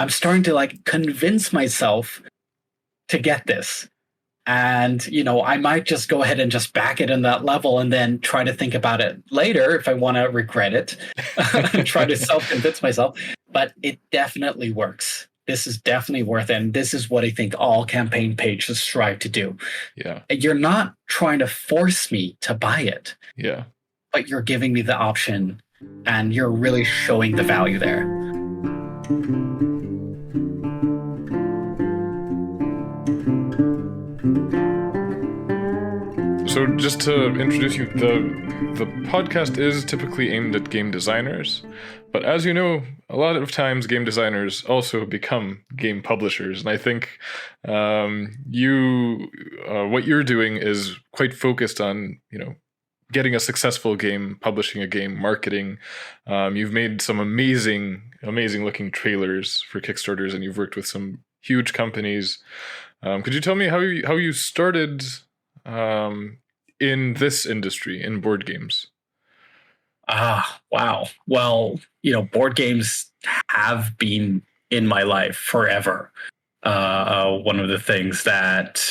I'm starting to like convince myself to get this. And, I might just go ahead and just back it in that level and then try to think about it later if I want to regret it, try to self-convince myself. But it definitely works. This is definitely worth it. And this is what I think all campaign pages strive to do. Yeah. You're not trying to force me to buy it. Yeah. But you're giving me the option and you're really showing the value there. So just to introduce you, the podcast is typically aimed at game designers, but as you know, a lot of times game designers also become game publishers, and I think what you're doing is quite focused on getting a successful game, publishing a game, marketing. You've made some amazing looking trailers for Kickstarters, and you've worked with some huge companies. Could you tell me how you started in this industry, in board games? Wow. Well, board games have been in my life forever. One of the things that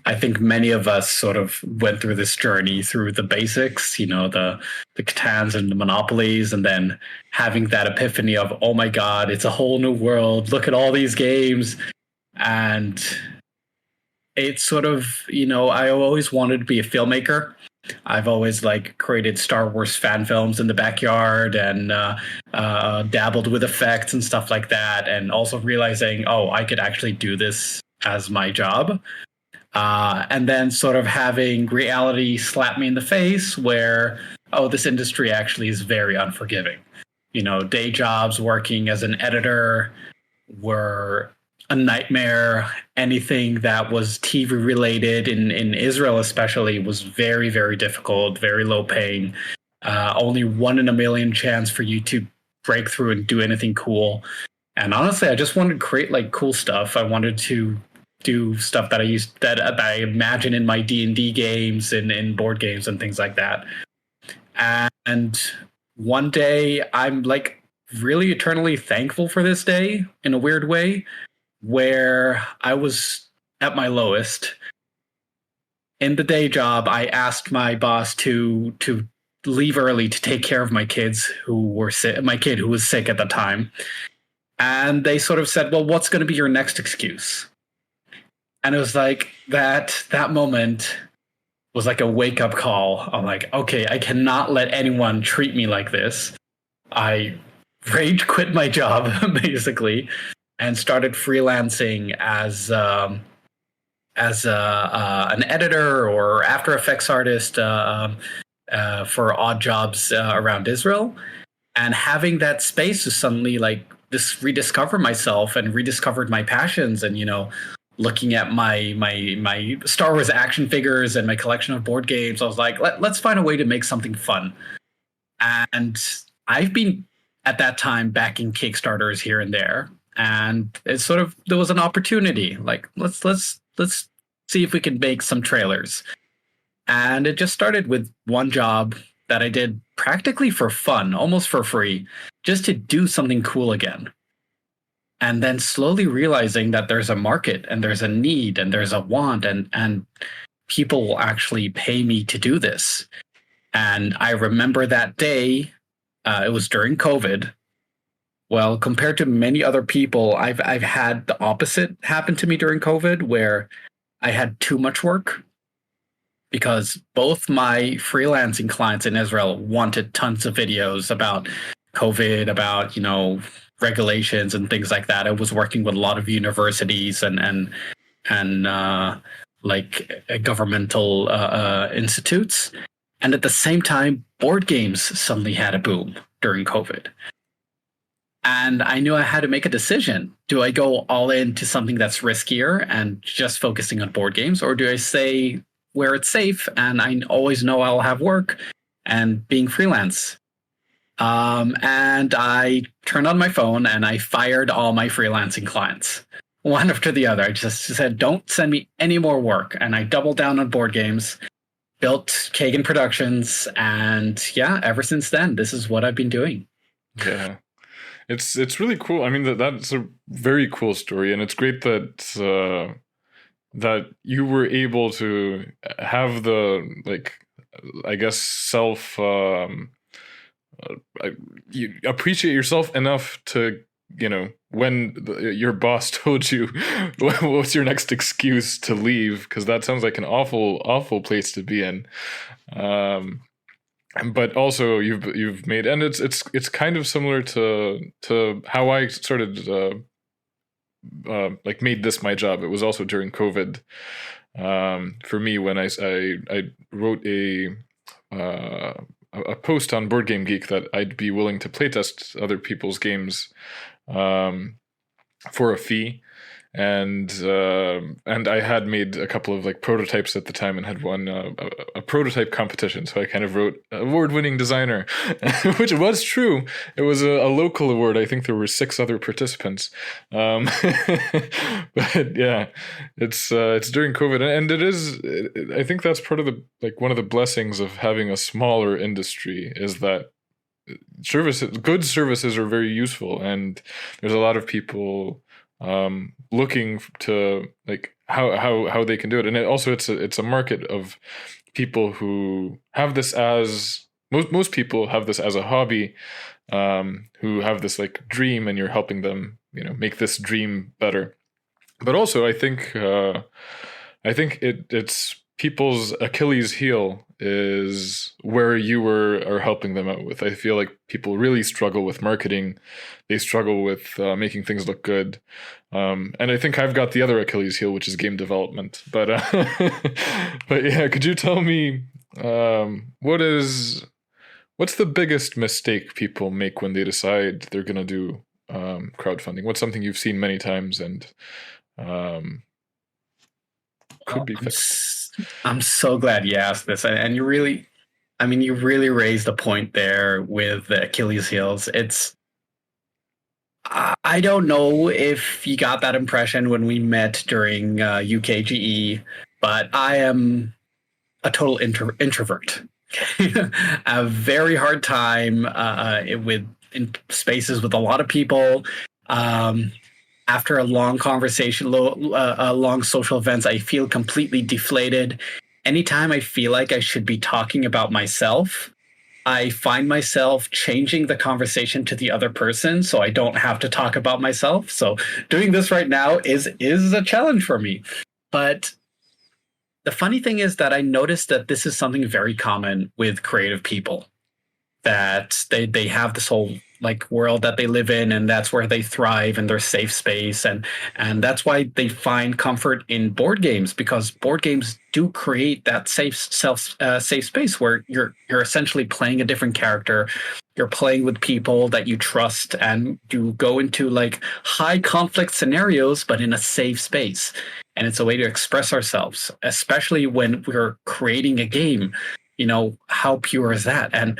I think many of us sort of went through this journey through the basics, the Catans and the Monopolies, and then having that epiphany of, oh my God, it's a whole new world. Look at all these games. And it's sort of, I always wanted to be a filmmaker. I've always created Star Wars fan films in the backyard and dabbled with effects and stuff like that. And also realizing, I could actually do this as my job. And then sort of having reality slap me in the face where, this industry actually is very unforgiving. Day jobs working as an editor were a nightmare. Anything that was TV related in Israel especially was very, very difficult, very low paying. Only 1 in a million chance for you to break through and do anything cool. And honestly, I just wanted to create cool stuff. I wanted to do stuff that I imagine in my D&D games and in board games and things like that. And one day I'm really eternally thankful for this day in a weird way, where I was at my lowest. In the day job, I asked my boss to leave early to take care of my kids who were sick, my kid who was sick at the time. And they sort of said, well, what's going to be your next excuse? And it was that moment was like a wake up call. I'm like, okay, I cannot let anyone treat me like this. I rage quit my job basically and started freelancing as an editor or After Effects artist for odd jobs around Israel. And having that space to suddenly rediscover myself and rediscovered my passions and, looking at my Star Wars action figures and my collection of board games, I was like, let's find a way to make something fun. And I've been at that time backing Kickstarters here and there. And it's there was an opportunity, let's see if we can make some trailers. And it just started with one job that I did practically for fun, almost for free, just to do something cool again. And then slowly realizing that there's a market and there's a need and there's a want and people will actually pay me to do this. And I remember that day, it was during COVID. Well, compared to many other people, I've had the opposite happen to me during COVID, where I had too much work because both my freelancing clients in Israel wanted tons of videos about COVID, about, regulations and things like that. I was working with a lot of universities and governmental institutes. And at the same time, board games suddenly had a boom during COVID. And I knew I had to make a decision. Do I go all into something that's riskier and just focusing on board games? Or do I stay where it's safe and I always know I'll have work and being freelance? And I turned on my phone and I fired all my freelancing clients, one after the other. I just said, don't send me any more work. And I doubled down on board games, built Kagan Productions. And yeah, ever since then, this is what I've been doing. Yeah. it's really cool. I mean, that's a very cool story, and it's great that that you were able to have the, like, I guess, you appreciate yourself enough to, when your boss told you what's your next excuse to leave, because that sounds like an awful place to be in. But also you've made, and it's kind of similar to how I started, like, made this my job. It was also during COVID, for me, when I wrote a post on Board Game Geek that I'd be willing to playtest other people's games, for a fee. And I had made a couple of, like, prototypes at the time, and had won a prototype competition. So I kind of wrote award-winning designer, which was true. It was a local award. I think there were 6 other participants. But yeah, it's during COVID, and it is. I think that's part of one of the blessings of having a smaller industry, is that good services are very useful, and there's a lot of people looking to, like, how they can do it. And it's a market of people who have this as most people have this as a hobby, who have this, like, dream, and you're helping them, make this dream better. But also, I think it's people's Achilles heel is where you are helping them out with. I feel like people really struggle with marketing. They struggle with making things look good. And I think I've got the other Achilles heel, which is game development. But but yeah, could you tell me what's the biggest mistake people make when they decide they're going to do crowdfunding? What's something you've seen many times and could be fixed? I'm so glad you asked this, and you really raised a point there with the Achilles heels. I don't know if you got that impression when we met during UKGE, but I am a total introvert. A very hard time in spaces with a lot of people. After a long conversation, long social events, I feel completely deflated. Anytime I feel like I should be talking about myself, I find myself changing the conversation to the other person so I don't have to talk about myself. So doing this right now is a challenge for me. But the funny thing is that I noticed that this is something very common with creative people, that they have this whole, like, world that they live in, and that's where they thrive in their safe space, and that's why they find comfort in board games, because board games do create that safe space where you're essentially playing a different character. You're playing with people that you trust, and you go into, like, high conflict scenarios, but in a safe space. And it's a way to express ourselves, especially when we're creating a game. How pure is that? And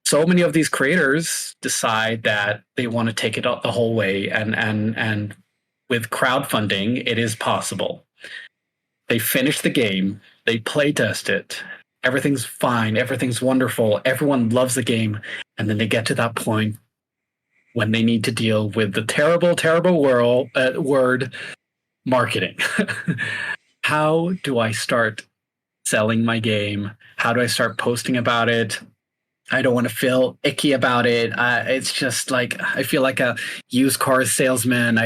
so many of these creators decide that they want to take it up the whole way, and with crowdfunding, it is possible. They finish the game, they play test it, everything's fine, everything's wonderful, everyone loves the game, and then they get to that point when they need to deal with the terrible word marketing. How do I start selling my game? How do I start posting about it? I don't want to feel icky about it. It's just like, I feel like a used car salesman.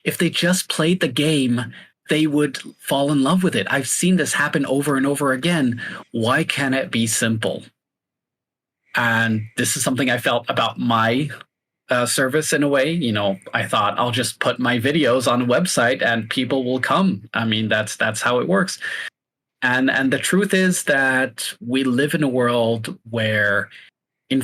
If they just played the game, they would fall in love with it. I've seen this happen over and over again. Why can't it be simple? And this is something I felt about my service in a way. I thought I'll just put my videos on a website and people will come. I mean, that's how it works. And the truth is that we live in a world where we're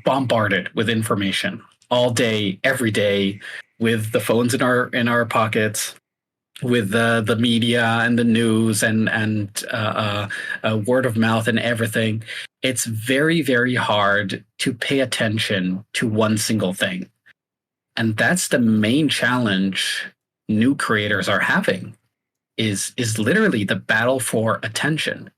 bombarded with information all day, every day, with the phones in our pockets, with the media and the news and word of mouth and everything. It's very, very hard to pay attention to one single thing. And that's the main challenge new creators are having. Is literally the battle for attention,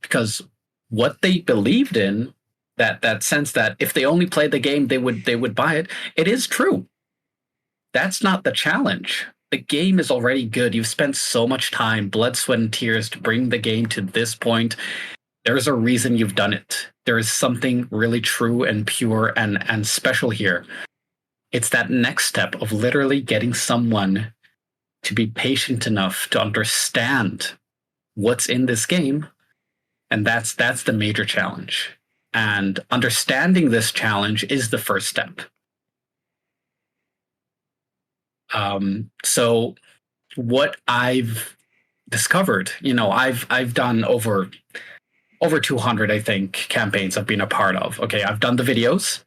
because what they believed in that sense that if they only played the game, they would buy it. It is true. That's not the challenge. The game is already good. You've spent so much time, blood, sweat, and tears to bring the game to this point. There's a reason you've done it. There is something really true and pure and special here. It's that next step of literally getting someone to be patient enough to understand what's in this game. And that's the major challenge. And understanding this challenge is the first step. So what I've discovered, I've done over 200, I think, campaigns I've been a part of. Okay, I've done the videos.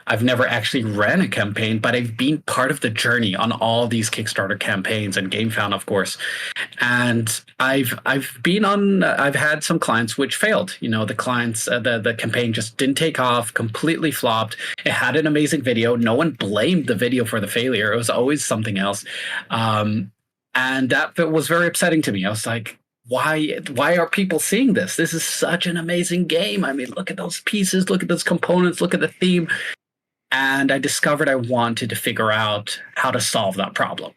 I've never actually ran a campaign, but I've been part of the journey on all these Kickstarter campaigns and GameFound, of course. And I've had some clients which failed. The clients, the campaign just didn't take off, completely flopped. It had an amazing video. No one blamed the video for the failure. It was always something else. And that was very upsetting to me. I was like, why are people seeing this? This is such an amazing game. I mean, look at those pieces, look at those components, look at the theme. And I discovered I wanted to figure out how to solve that problem.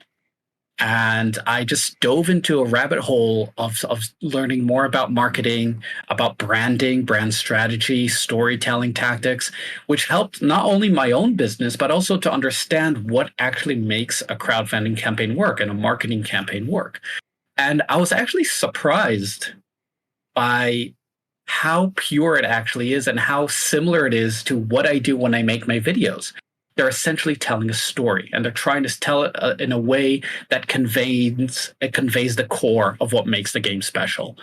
And I just dove into a rabbit hole of learning more about marketing, about branding, brand strategy, storytelling tactics, which helped not only my own business, but also to understand what actually makes a crowdfunding campaign work and a marketing campaign work. And I was actually surprised by how pure it actually is and how similar it is to what I do when I make my videos. They're essentially telling a story, and they're trying to tell it in a way that conveys the core of what makes the game special.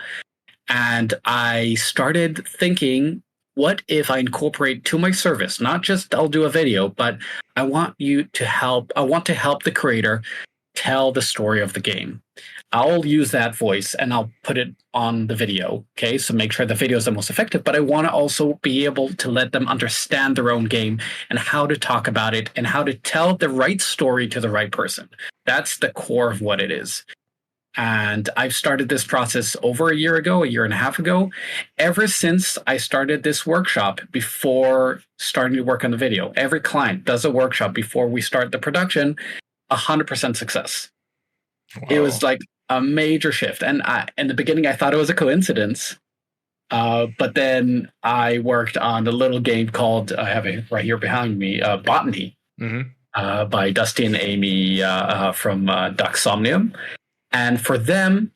And I started thinking, what if I incorporate to my service, not just I'll do a video, but I want to help the creator tell the story of the game. I'll use that voice and I'll put it on the video. Okay, so make sure the video is the most effective, but I want to also be able to let them understand their own game and how to talk about it and how to tell the right story to the right person. That's the core of what it is. And I've started this process over a year and a half ago. Ever since I started this workshop before starting to work on the video, every client does a workshop before we start the production, 100% success. Wow. It was like a major shift. And in the beginning, I thought it was a coincidence. But then I worked on a little game called, I have it right here behind me, Botany, by Dusty and Amy from Ducksomnium. And for them,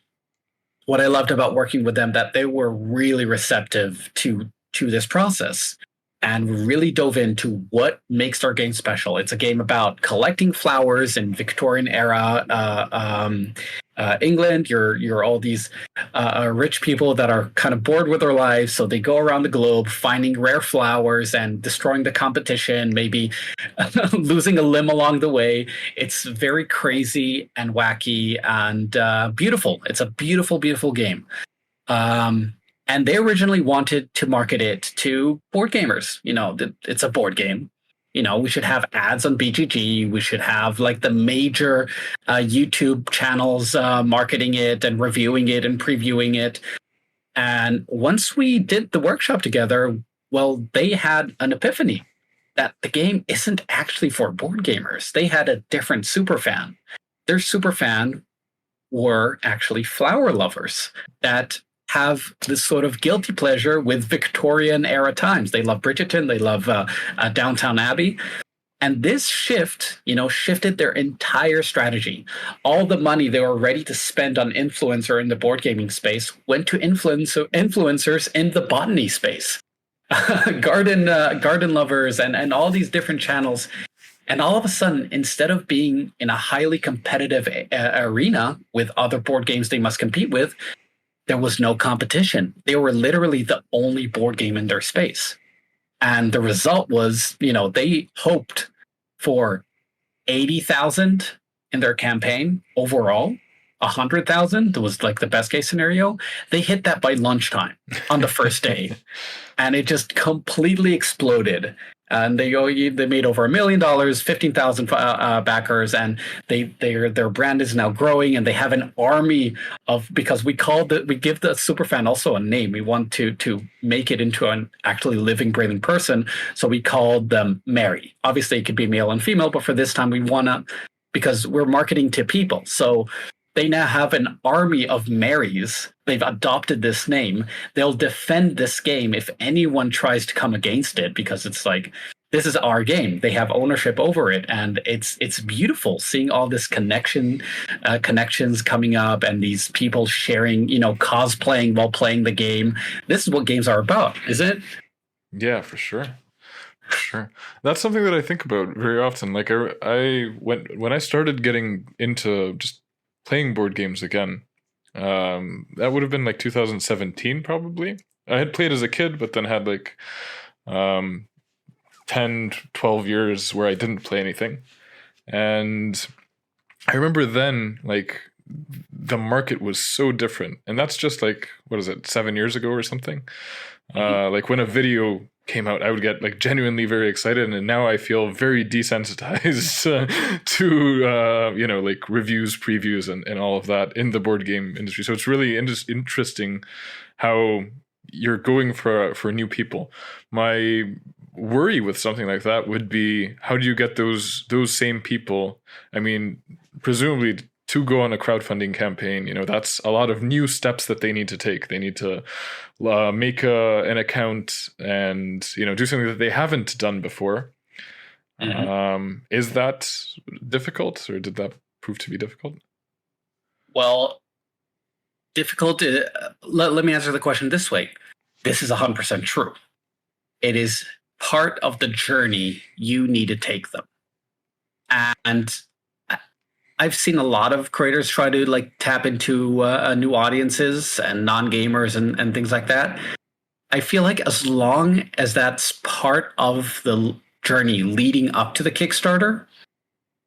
what I loved about working with them, that they were really receptive to this process and really dove into what makes our game special. It's a game about collecting flowers in Victorian era England. You're all these rich people that are kind of bored with their lives, so they go around the globe finding rare flowers and destroying the competition, maybe losing a limb along the way. It's very crazy and wacky and beautiful. It's a beautiful, beautiful game. And they originally wanted to market it to board gamers. It's a board game. We should have ads on BGG. We should have like the major YouTube channels marketing it and reviewing it and previewing it. And once we did the workshop together, well, they had an epiphany that the game isn't actually for board gamers. They had a different superfan. Their superfan were actually flower lovers that have this sort of guilty pleasure with Victorian era times. They love Bridgerton. They love Downton Abbey. And this shifted their entire strategy. All the money they were ready to spend on influencer in the board gaming space went to influencers in the botany space, garden lovers and all these different channels. And all of a sudden, instead of being in a highly competitive arena with other board games they must compete with, there was no competition. They were literally the only board game in their space. And the result was, they hoped for 80,000 in their campaign overall. 100,000 was like the best case scenario. They hit that by lunchtime on the first day. And it just completely exploded. And they made over $1 million, 15,000 backers, and their brand is now growing, and they have an army of, because we give the superfan also a name. We want to make it into an actually living, breathing person, so we called them Mary. Obviously, it could be male and female, but for this time, we want to, because we're marketing to people, so they now have an army of Marys. They've adopted this name. They'll defend this game if anyone tries to come against it, because it's like, this is our game. They have ownership over it, and it's beautiful seeing all this connections coming up, and these people sharing, cosplaying while playing the game. This is what games are about, isn't it? Yeah, for sure. Sure. That's something that I think about very often. Like when I started getting into just playing board games again, that would have been like 2017 probably. I had played as a kid, but then had like 10, 12 years where I didn't play anything. And I remember then, like, the market was so different. And that's just like, what is it, 7 years ago or something? Like when a video came out, I would get like genuinely very excited, and now I feel very desensitized to like reviews, previews, and all of that in the board game industry. So it's really interesting how you're going for new people. My worry with something like that would be, how do you get those same people? I mean, presumably, to go on a crowdfunding campaign, that's a lot of new steps that they need to take. They need to make an account and, do something that they haven't done before. Mm-hmm. Is that difficult, or did that prove to be difficult? Well, difficult. Let me answer the question this way. This is 100% true. It is part of the journey you need to take them. And I've seen a lot of creators try to like tap into new audiences and non-gamers and things like that. I feel like as long as that's part of the journey leading up to the Kickstarter,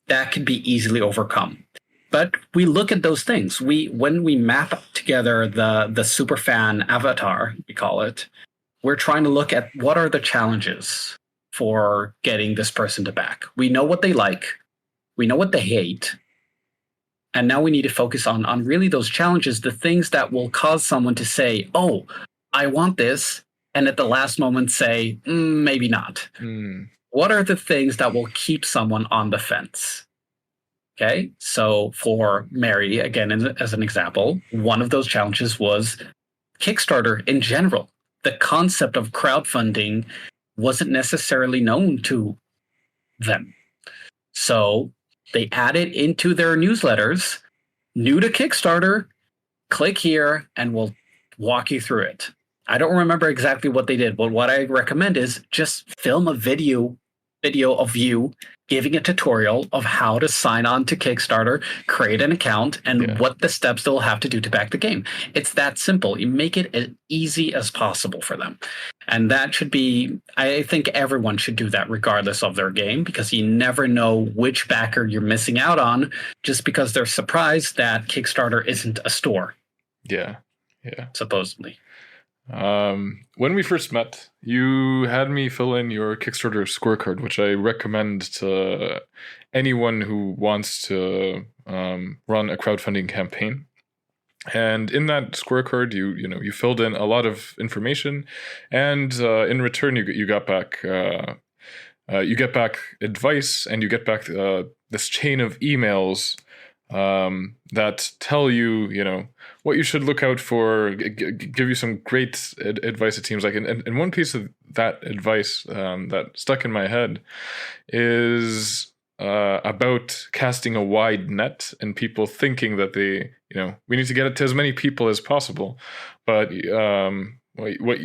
that can be easily overcome. But we look at those things. When we map together the superfan avatar, we call it, we're trying to look at what are the challenges for getting this person to back. We know what they like. We know what they hate. And now we need to focus on really those challenges, the things that will cause someone to say, oh, I want this, and at the last moment say, maybe not. What are the things that will keep someone on the fence? Okay, so for Mary, again, as an example, one of those challenges was Kickstarter in general. The concept of crowdfunding wasn't necessarily known to them. So they added into their newsletters, new to Kickstarter, click here and we'll walk you through it. I don't remember exactly what they did, but what I recommend is just film a video of you giving a tutorial of how to sign on to Kickstarter, create an account, and what the steps they'll have to do to back the game. It's that simple. You make it as easy as possible for them. And that should be, I think everyone should do that regardless of their game, because you never know which backer you're missing out on just because they're surprised that Kickstarter isn't a store. Yeah. Supposedly. When we first met, you had me fill in your Kickstarter scorecard, which I recommend to anyone who wants to run a crowdfunding campaign. And in that scorecard, you filled in a lot of information, and in return, you got back advice, and you get back this chain of emails that tell you, what you should look out for, give you some great advice, it seems like. And one piece of that advice that stuck in my head is about casting a wide net, and people thinking that we need to get it to as many people as possible. But what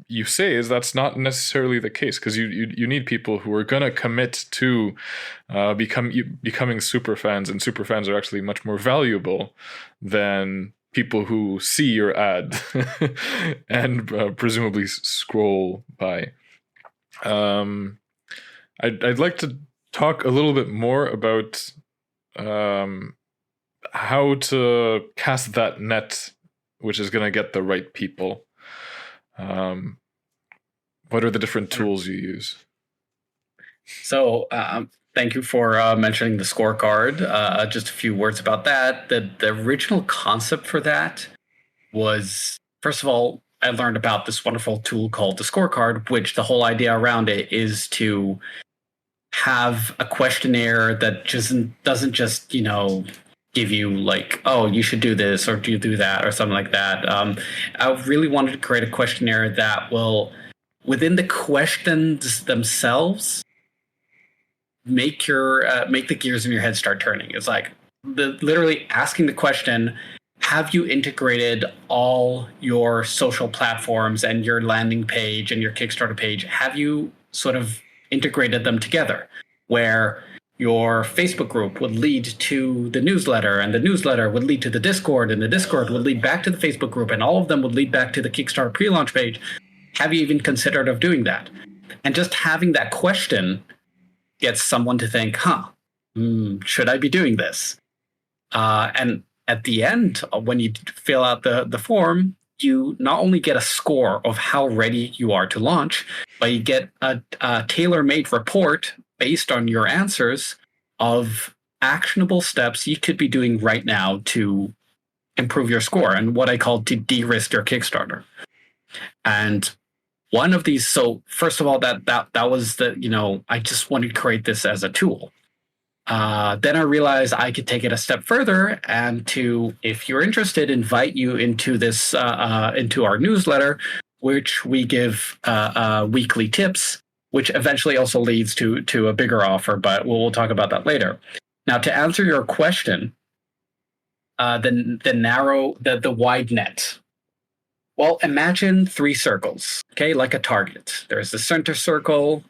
you say is that's not necessarily the case, because you need people who are going to commit to becoming super fans, and super fans are actually much more valuable than people who see your ad and presumably scroll by. I'd like to talk a little bit more about how to cast that net, which is going to get the right people. What are the different tools you use? So, thank you for mentioning the scorecard. Just a few words about that. The original concept for that was, first of all, I learned about this wonderful tool called the scorecard, which the whole idea around it is to have a questionnaire that just doesn't just give you like, oh, you should do this or do you do that or something like that. I really wanted to create a questionnaire that will, within the questions themselves, make the gears in your head start turning. It's like literally asking the question: have you integrated all your social platforms and your landing page and your Kickstarter page? Have you sort of integrated them together, where your Facebook group would lead to the newsletter, and the newsletter would lead to the Discord, and the Discord would lead back to the Facebook group, and all of them would lead back to the Kickstarter pre-launch page? Have you even considered of doing that? And just having that question gets someone to think, should I be doing this? And at the end, when you fill out the form, you not only get a score of how ready you are to launch, but you get a tailor-made report based on your answers of actionable steps you could be doing right now to improve your score, and what I call to de-risk your Kickstarter. And one of these, so first of all, that was I just wanted to create this as a tool. Then I realized I could take it a step further, and if you're interested, invite you into this into our newsletter, which we give weekly tips, which eventually also leads to a bigger offer. But we'll talk about that later. Now, to answer your question, the wide net. Well, imagine 3 circles, okay, like a target. There's the center circle,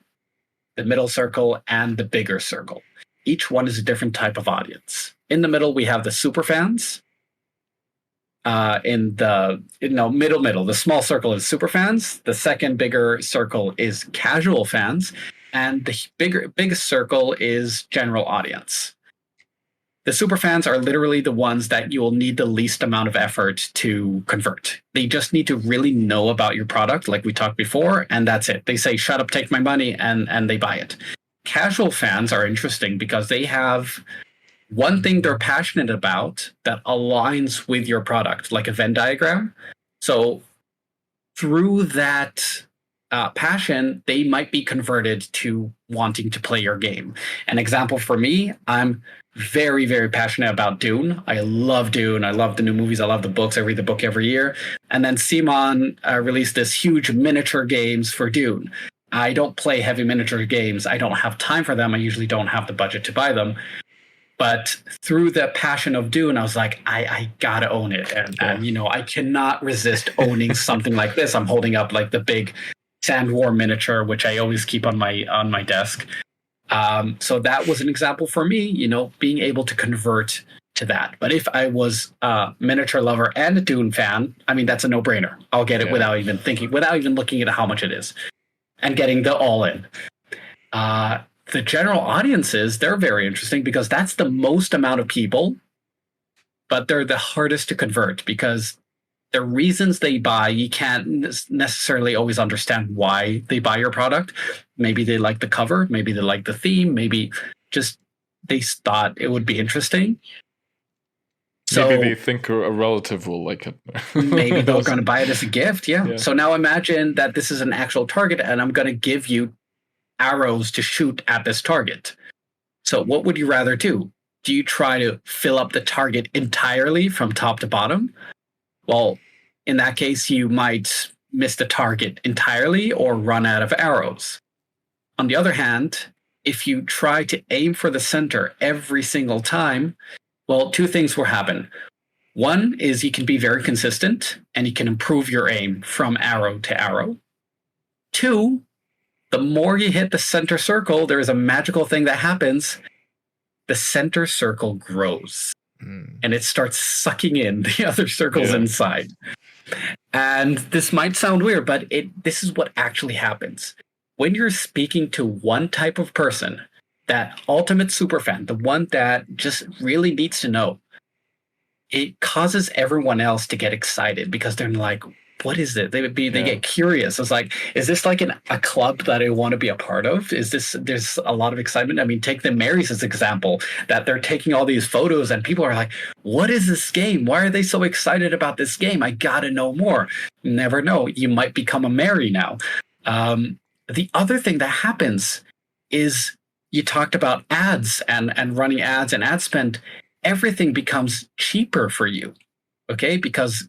the middle circle, and the bigger circle. Each one is a different type of audience. In the middle, we have the superfans. In the middle, the small circle is superfans. The second bigger circle is casual fans, and the biggest circle is general audience. The superfans are literally the ones that you will need the least amount of effort to convert. They just need to really know about your product, like we talked before, and that's it. They say, shut up, take my money, and they buy it. Casual fans are interesting because they have one thing they're passionate about that aligns with your product, like a Venn diagram. So through that passion, they might be converted to wanting to play your game. An example for me, I'm very, very passionate about Dune. I love Dune. I love the new movies. I love the books. I read the book every year. And then Simon released this huge miniature games for Dune. I don't play heavy miniature games. I don't have time for them. I usually don't have the budget to buy them. But through the passion of Dune, I was like, I gotta own it. And I cannot resist owning something like this. I'm holding up like the big Sand War miniature, which I always keep on my desk. So that was an example for me, being able to convert to that. But if I was a miniature lover and a Dune fan, I mean, that's a no-brainer. I'll get it without even thinking, without even looking at how much it is, and getting the all-in. The general audiences, they're very interesting because that's the most amount of people, but they're the hardest to convert because the reasons they buy, you can't necessarily always understand why they buy your product. Maybe they like the cover, maybe they like the theme, maybe just they thought it would be interesting. So maybe they think a relative will like it. Maybe they're going to buy it as a gift. Yeah. So now imagine that this is an actual target and I'm going to give you arrows to shoot at this target. So what would you rather do? Do you try to fill up the target entirely from top to bottom? Well, in that case, you might miss the target entirely or run out of arrows. On the other hand, if you try to aim for the center every single time, well, 2 things will happen. One is you can be very consistent and you can improve your aim from arrow to arrow. 2, the more you hit the center circle, there is a magical thing that happens. The center circle grows. And it starts sucking in the other circles inside. And this might sound weird, but this is what actually happens. When you're speaking to one type of person, that ultimate superfan, the one that just really needs to know, it causes everyone else to get excited because they're like, what is it? They Yeah. get curious. It's like, is this like a club that I want to be a part of? Is this, there's a lot of excitement. I mean, take the Marys as example, that they're taking all these photos and people are like, what is this game? Why are they so excited about this game? I gotta know more. You never know. You might become a Mary now. The other thing that happens is, you talked about ads and running ads and ad spend. Everything becomes cheaper for you. Okay. Because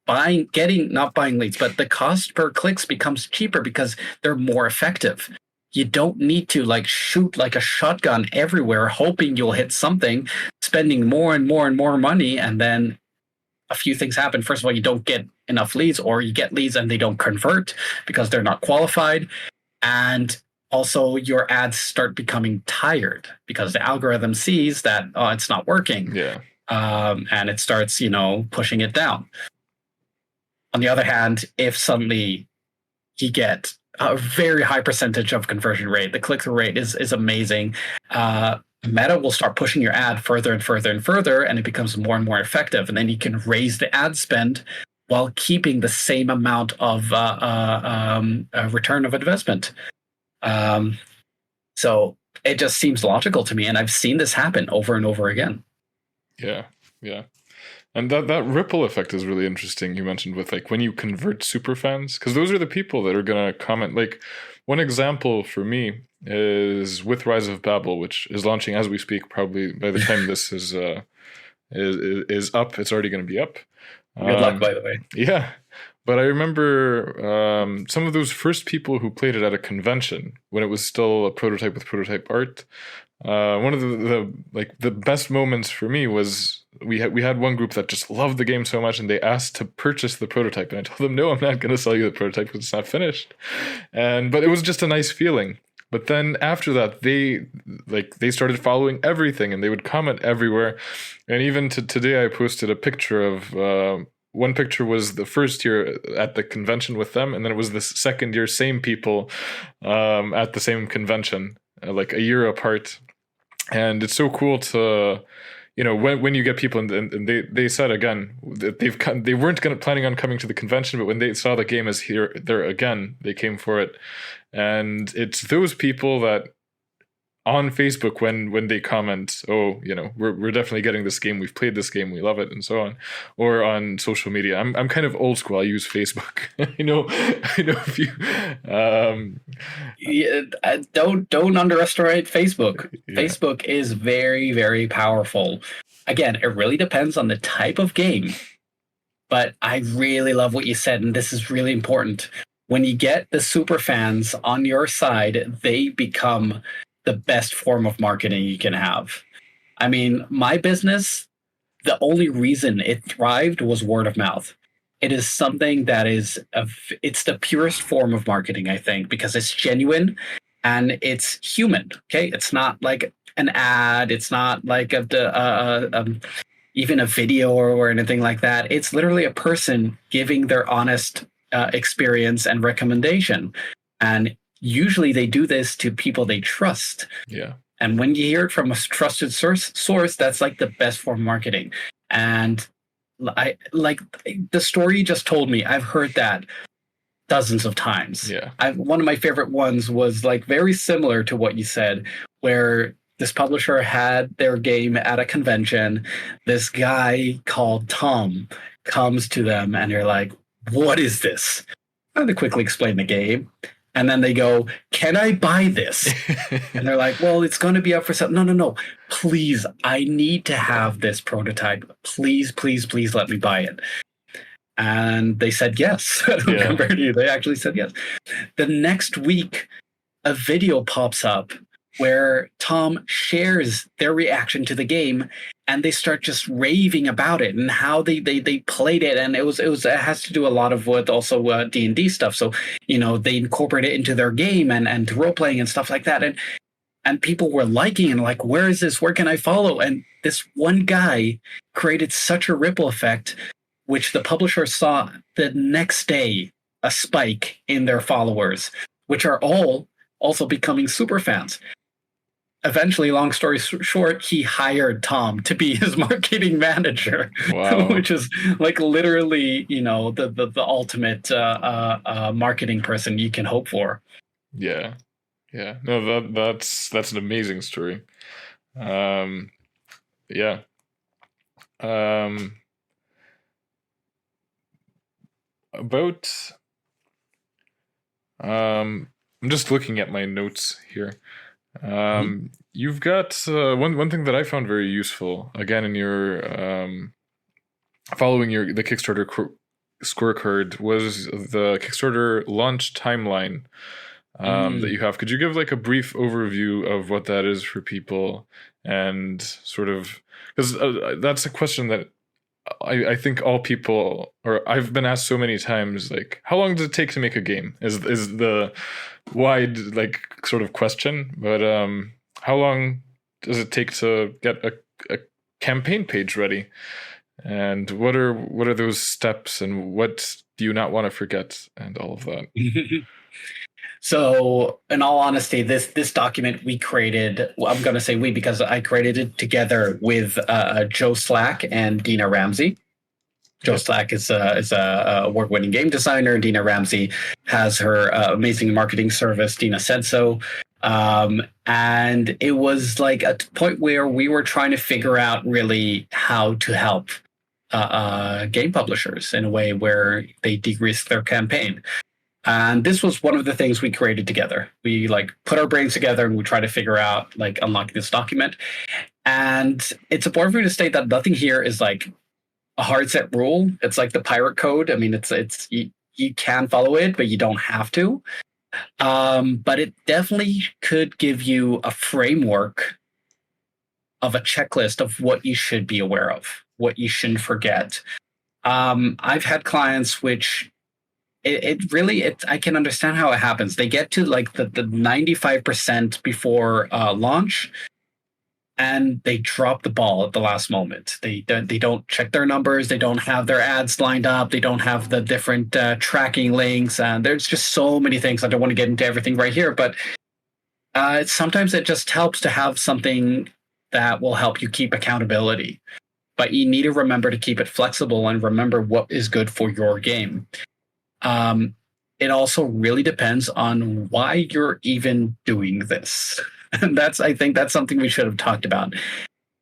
not buying leads, but the cost per clicks becomes cheaper because they're more effective. You don't need to like shoot like a shotgun everywhere, hoping you'll hit something, spending more and more and more money. And then a few things happen. First of all, you don't get enough leads, or you get leads and they don't convert because they're not qualified. And also your ads start becoming tired because the algorithm sees that, oh, it's not working. Yeah. And it starts, pushing it down. On the other hand, if suddenly you get a very high percentage of conversion rate, the click-through rate is amazing. Meta will start pushing your ad further and further and further, and it becomes more and more effective. And then you can raise the ad spend while keeping the same amount of return of investment. So it just seems logical to me, and I've seen this happen over and over again. Yeah, yeah. And that ripple effect is really interesting. You mentioned with like when you convert super fans, because those are the people that are gonna comment. Like one example for me is with Rise of Babel, which is launching as we speak. Probably by the time this is up, it's already going to be up. Good luck, by the way. Yeah, but I remember some of those first people who played it at a convention when it was still a prototype with prototype art. One of the best moments for me was we had one group that just loved the game so much, and they asked to purchase the prototype, and I told them, no, I'm not going to sell you the prototype because it's not finished. But it was just a nice feeling. But then after that, they started following everything, and they would comment everywhere. And even today, I posted a picture of one picture was the first year at the convention with them, and then it was the second year, same people at the same convention, like a year apart. And it's so cool to, when you get people and they said again that they weren't planning on coming to the convention, but when they saw the game as there again, they came for it. And it's those people that on Facebook when they comment, oh, we're definitely getting this game, we've played this game, we love it, and so on, or on social media. I'm kind of old school. I use Facebook. I know if you don't underestimate Facebook. Yeah. Facebook is very, very powerful. Again, it really depends on the type of game, but I really love what you said, and this is really important. When you get the super fans on your side, they become the best form of marketing you can have. I mean, my business, the only reason it thrived was word of mouth. It is something that it's the purest form of marketing, I think, because it's genuine and it's human. Okay, it's not like an ad. It's not like even a video or anything like that. It's literally a person giving their honest experience and recommendation, and usually they do this to people they trust. Yeah. And when you hear it from a trusted source, that's like the best form of marketing. And I like the story you just told me. I've heard that dozens of times. Yeah. One of my favorite ones was like very similar to what you said, where this publisher had their game at a convention. This guy called Tom comes to them and they're like, what is this? And they quickly explain the game. And then they go, can I buy this? And they're like, well, it's going to be up for sale. No. Please, I need to have this prototype. Please, please, please let me buy it. And they said yes. Compared to you, they actually said yes. The next week, a video pops up where Tom shares their reaction to the game, and they start just raving about it and how they played it. And it has to do a lot of with also D&D stuff. So, they incorporate it into their game and role playing and stuff like that. And people were liking and like, where is this? Where can I follow? And this one guy created such a ripple effect, which the publisher saw the next day, a spike in their followers, which are all also becoming super fans. eventually, long story short, he hired Tom to be his marketing manager, Wow. which is like literally, the ultimate marketing person you can hope for. Yeah. Yeah. No, that's an amazing story. Yeah. Um, about I'm just looking at my notes here. You've got one thing that I found very useful again in your following the Kickstarter scorecard was the Kickstarter launch timeline that you have. Could you give like a brief overview of what that is for people and sort of because that's a question that I think all people, or I've been asked so many times, like, how long does it take to make a game? Is the wide like sort of question, but how long does it take to get a campaign page ready? And what are those steps, and what do you not want to forget, and all of that? So, in all honesty, this document we created. Well, I'm going to say we because I created it together with Joe Slack and Dina Ramsey. Joe Slack is a award-winning game designer. Dina Ramsey has her amazing marketing service. Dina said so. And it was like a point where we were trying to figure out really how to help game publishers in a way where they de-risk their campaign. And this was one of the things we created together. We like put our brains together and we try to figure out like unlocking this document. And it's important for me to state that nothing here is like a hard set rule. It's like the pirate code. I mean, it's you can follow it, but you don't have to. But it definitely could give you a framework of a checklist of what you should be aware of, what you shouldn't forget. I've had clients which it really I can understand how it happens. They get to like the 95% before launch, and they drop the ball at the last moment. They don't check their numbers. They don't have their ads lined up. They don't have the different tracking links. And there's just so many things. I don't want to get into everything right here, but sometimes it just helps to have something that will help you keep accountability. But you need to remember to keep it flexible and remember what is good for your game. It also really depends on why you're even doing this. And I think that's something we should have talked about.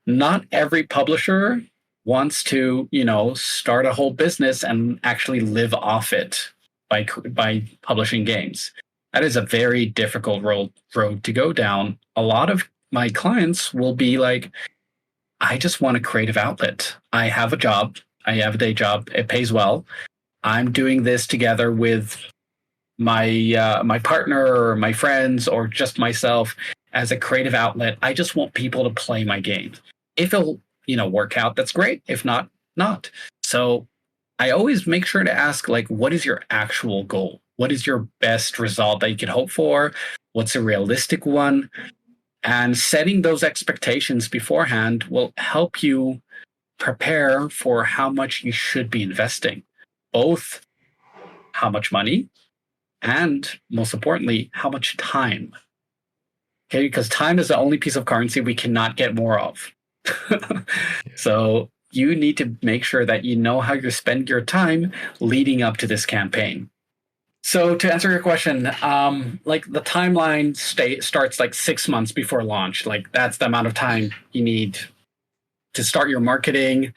Not every publisher wants to, start a whole business and actually live off it by publishing games. That is a very difficult road to go down. A lot of my clients will be like, I just want a creative outlet. I have a job. I have a day job. It pays well. I'm doing this together with my partner or my friends or just myself as a creative outlet. I just want people to play my games. If it'll, work out, that's great. If not, not. So I always make sure to ask, like, what is your actual goal? What is your best result that you could hope for? What's a realistic one? And setting those expectations beforehand will help you prepare for how much you should be investing, both how much money and, most importantly, how much time. Okay, because time is the only piece of currency we cannot get more of. So you need to make sure that you know how you spend your time leading up to this campaign. So to answer your question, like the timeline starts like 6 months before launch. Like that's the amount of time you need to start your marketing.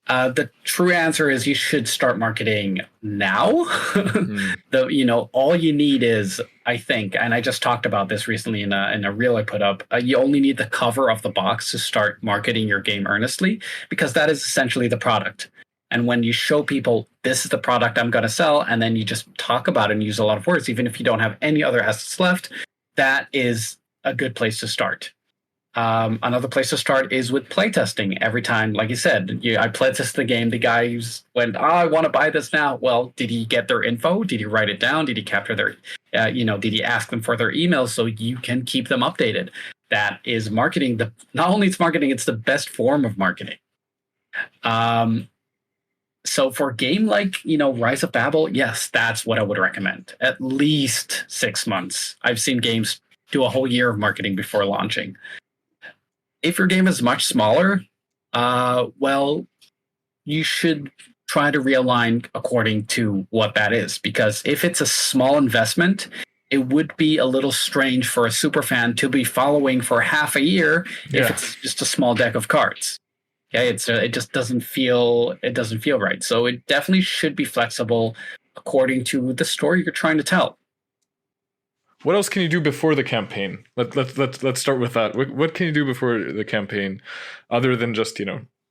The true answer is you should start marketing now. All you need is, I think, and I just talked about this recently in a reel I put up. You only need the cover of the box to start marketing your game earnestly, because that is essentially the product. And when you show people this is the product I'm going to sell, and then you just talk about it and use a lot of words, even if you don't have any other assets left, that is a good place to start. Another place to start is with playtesting. Every time, like you said, I playtest the game. The guy went, I want to buy this now. Well, did he get their info? Did he write it down? Did he capture their, did he ask them for their emails so you can keep them updated? That is marketing. Not only it's marketing, it's the best form of marketing. So for a game like, Rise of Babel, yes, that's what I would recommend. At least 6 months. I've seen games do a whole year of marketing before launching. If your game is much smaller, well, you should try to realign according to what that is. Because if it's a small investment, it would be a little strange for a super fan to be following for half a year if it's just a small deck of cards. Okay, it just doesn't feel right. So it definitely should be flexible according to the story you're trying to tell. What else can you do before the campaign? Let's start with that. What can you do before the campaign, other than just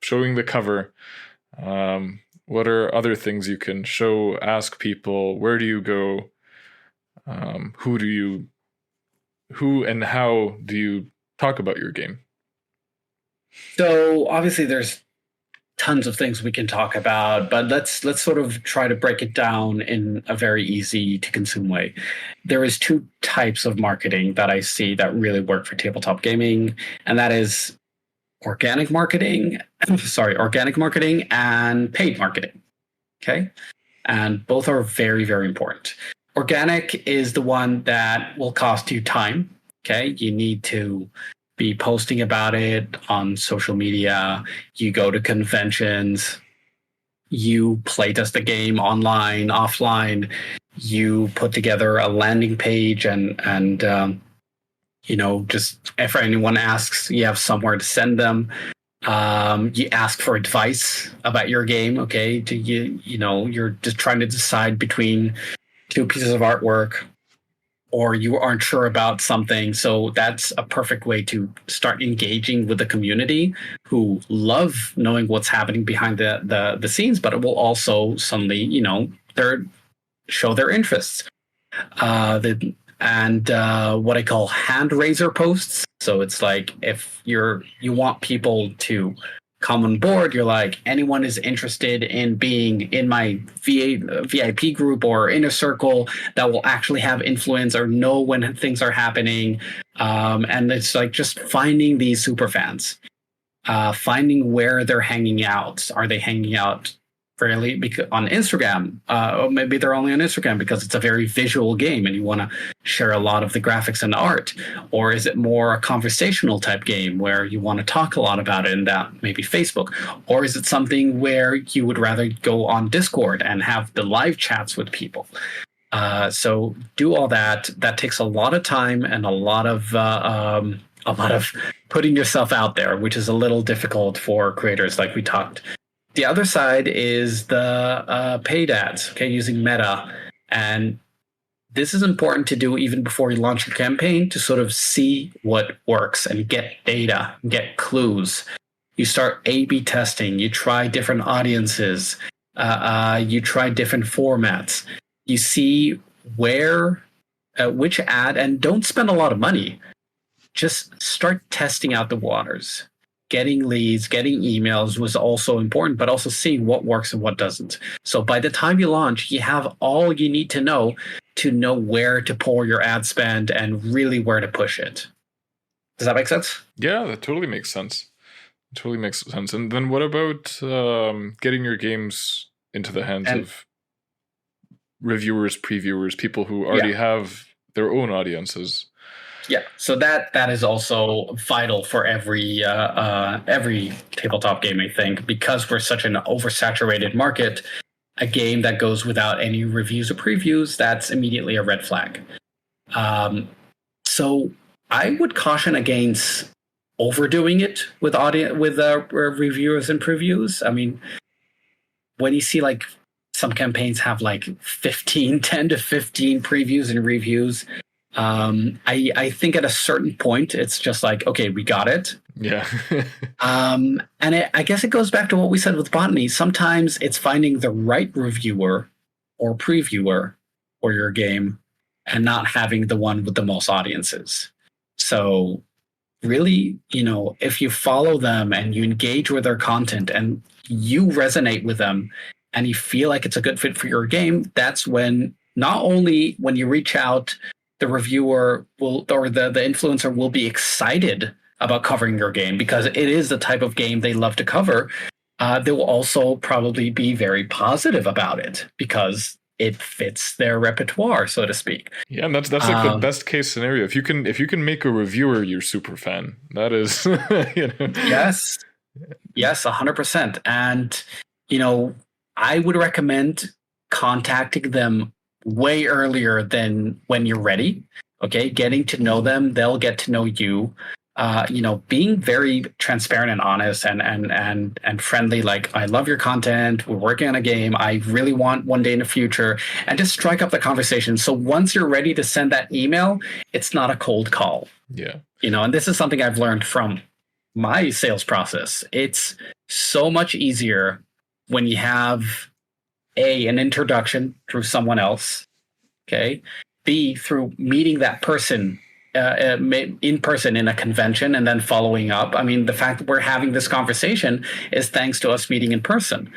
showing the cover? What are other things you can show? Ask people, where do you go? Who and how do you talk about your game? So obviously there's tons of things we can talk about, but let's sort of try to break it down in a very easy to consume way. There is two types of marketing that I see that really work for tabletop gaming, and that is organic marketing and paid marketing. Okay? And both are very, very important. Organic is the one that will cost you time. Okay? You need to be posting about it on social media. You go to conventions. You playtest the game online, offline. You put together a landing page and just if anyone asks, you have somewhere to send them. You ask for advice about your game. Okay, you're just trying to decide between two pieces of artwork, or you aren't sure about something. So that's a perfect way to start engaging with the community, who love knowing what's happening behind the scenes, but it will also suddenly, show their interests. What I call hand raiser posts. So it's like if you want people to come on board, you're like, anyone is interested in being in my VIP group or inner circle that will actually have influence or know when things are happening. And it's like just finding these super fans, finding where they're hanging out. Are they hanging out fairly on Instagram? Or maybe they're only on Instagram because it's a very visual game and you want to share a lot of the graphics and the art. Or is it more a conversational type game where you want to talk a lot about it in that maybe Facebook? Or is it something where you would rather go on Discord and have the live chats with people? So do all that. That takes a lot of time and a lot of putting yourself out there, which is a little difficult for creators, like we talked. The other side is the paid ads, okay, using Meta. And this is important to do even before you launch your campaign, to sort of see what works and get data, get clues. You start A/B testing. You try different audiences. You try different formats. You see which ad, and don't spend a lot of money. Just start testing out the waters. Getting leads, getting emails was also important, but also seeing what works and what doesn't. So by the time you launch, you have all you need to know where to pour your ad spend and really where to push it. Does that make sense? Yeah, that totally makes sense. It totally makes sense. And then what about getting your games into the hands of reviewers, previewers, people who already have their own audiences? Yeah, so that is also vital for every tabletop game, I think, because we're such an oversaturated market. A game that goes without any reviews or previews, that's immediately a red flag. So I would caution against overdoing it with reviewers and previews. I mean, when you see like some campaigns have like 10 to 15 previews and reviews, I think at a certain point, it's just like, okay, we got it. Yeah. I guess it goes back to what we said with botany. Sometimes it's finding the right reviewer or previewer for your game and not having the one with the most audiences. So really, if you follow them and you engage with their content and you resonate with them and you feel like it's a good fit for your game, that's when not only when you reach out, the reviewer the influencer will be excited about covering your game because it is the type of game they love to cover. They will also probably be very positive about it because it fits their repertoire, so to speak. Yeah, and that's like the best case scenario. If you can make a reviewer your super fan, that is, Yes, 100%. And I would recommend contacting them way earlier than when you're ready. Okay, getting to know them, they'll get to know you. Being very transparent and honest and friendly. Like, I love your content. We're working on a game. I really want one day in the future, and just strike up the conversation. So once you're ready to send that email, it's not a cold call. Yeah. And this is something I've learned from my sales process. It's so much easier when you have an introduction through someone else. Okay. B, through meeting that person in person in a convention and then following up. I mean, the fact that we're having this conversation is thanks to us meeting in person.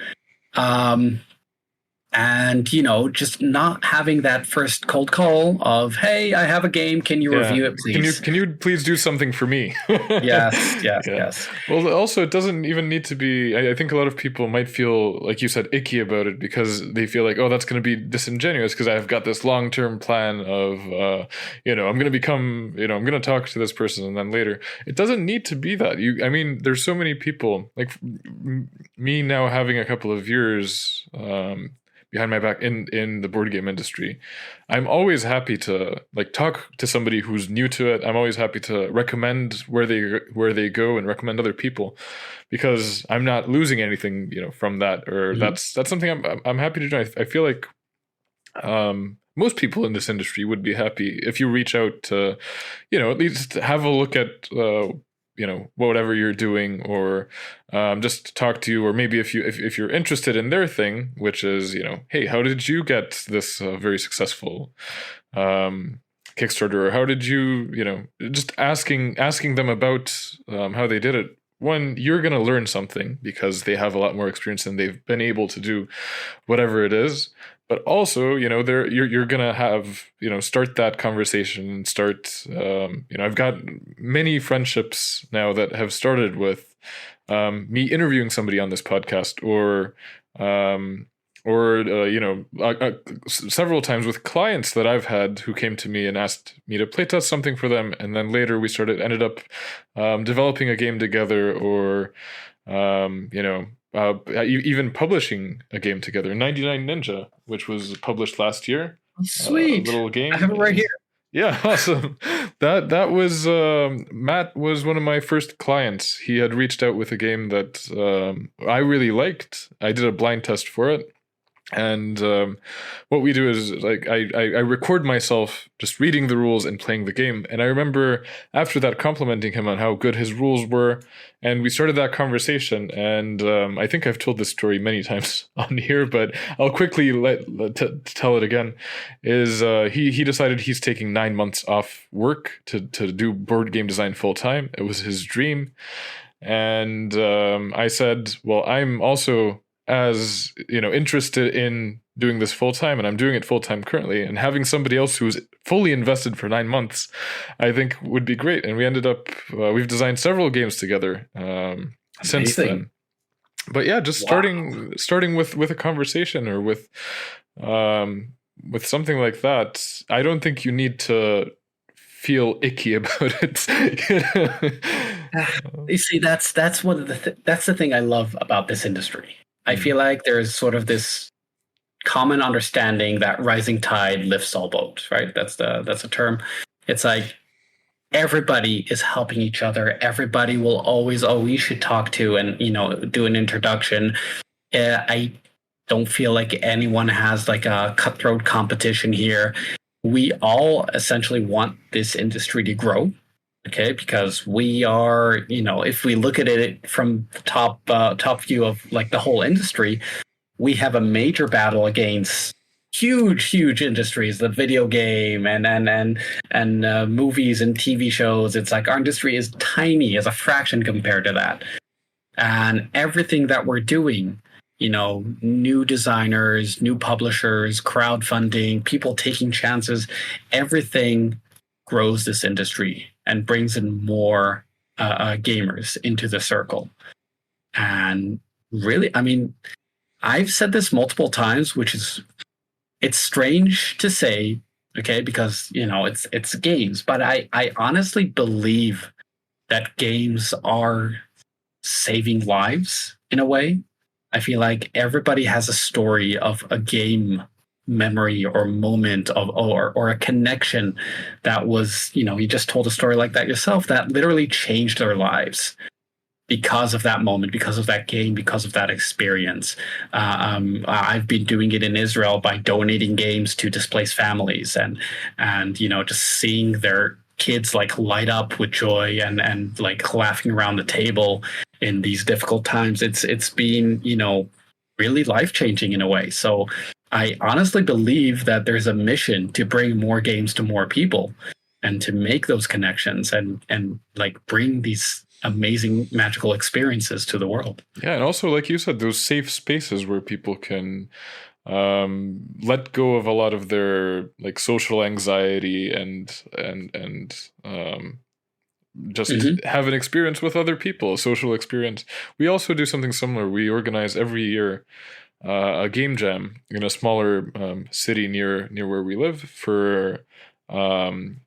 And, just not having that first cold call of, hey, I have a game. Can you review it, please? Can you please do something for me? Yes. Well, also, it doesn't even need to be, I think a lot of people might feel, like you said, icky about it because they feel like, oh, that's going to be disingenuous because I've got this long-term plan of, I'm going to become, I'm going to talk to this person and then later. It doesn't need to be that. There's so many people, like me now having a couple of years, behind my back in the board game industry, I'm always happy to talk to somebody who's new to it. I'm always happy to recommend where they go and recommend other people, because I'm not losing anything, from that. Or that's something I'm happy to do. I feel like most people in this industry would be happy if you reach out to, at least have a look at whatever you're doing, or just talk to you, or maybe if you're interested in their thing, which is, hey, how did you get this very successful Kickstarter, or how did you, just asking them about how they did it. One, you're going to learn something because they have a lot more experience and they've been able to do whatever it is. But also, you're gonna have, start that conversation and start. I've got many friendships now that have started with me interviewing somebody on this podcast, or several times with clients that I've had who came to me and asked me to playtest something for them, and then later we ended up developing a game together, or even publishing a game together, 99 Ninja, which was published last year. Sweet. A little game. I have it right here. Yeah, awesome. That was Matt was one of my first clients. He had reached out with a game that I really liked. I did a blind test for it. And what we do is, I record myself just reading the rules and playing the game. And I remember after that complimenting him on how good his rules were. And we started that conversation. And I think I've told this story many times on here, but I'll quickly tell it again. Is he decided he's taking 9 months off work to do board game design full time. It was his dream. And I said, well, I'm also as interested in doing this full time, and I'm doing it full time currently, and having somebody else who's fully invested for 9 months, I think would be great. And we ended up we've designed several games together since then. But yeah, just starting with a conversation, or with something like that. I don't think you need to feel icky about it. You see, that's one of that's the thing I love about this industry. I feel like there's sort of this common understanding that rising tide lifts all boats, right? That's a term. It's like everybody is helping each other. Everybody will always, we should talk to and, do an introduction. I don't feel like anyone has like a cutthroat competition here. We all essentially want this industry to grow. Okay, because we are, if we look at it from the top view of like the whole industry, we have a major battle against huge industries, the video game and movies and TV shows. It's like our industry is tiny as a fraction compared to that, and everything that we're doing, new designers, new publishers, crowdfunding, people taking chances, everything grows this industry and brings in more gamers into the circle. And really, I mean, I've said this multiple times, which is it's strange to say, okay, because it's games, but I honestly believe that games are saving lives in a way. I feel like everybody has a story of a game memory or moment of or a connection that was, you just told a story like that yourself that literally changed their lives because of that moment, because of that game, because of that experience. I've been doing it in Israel by donating games to displaced families, and just seeing their kids like light up with joy and like laughing around the table in these difficult times. It's been really life changing in a way. So I honestly believe that there's a mission to bring more games to more people and to make those connections and like bring these amazing magical experiences to the world. Yeah, and also like you said, those safe spaces where people can let go of a lot of their like social anxiety and just have an experience with other people, a social experience. We also do something similar. We organize every year a game jam in a smaller city near where we live for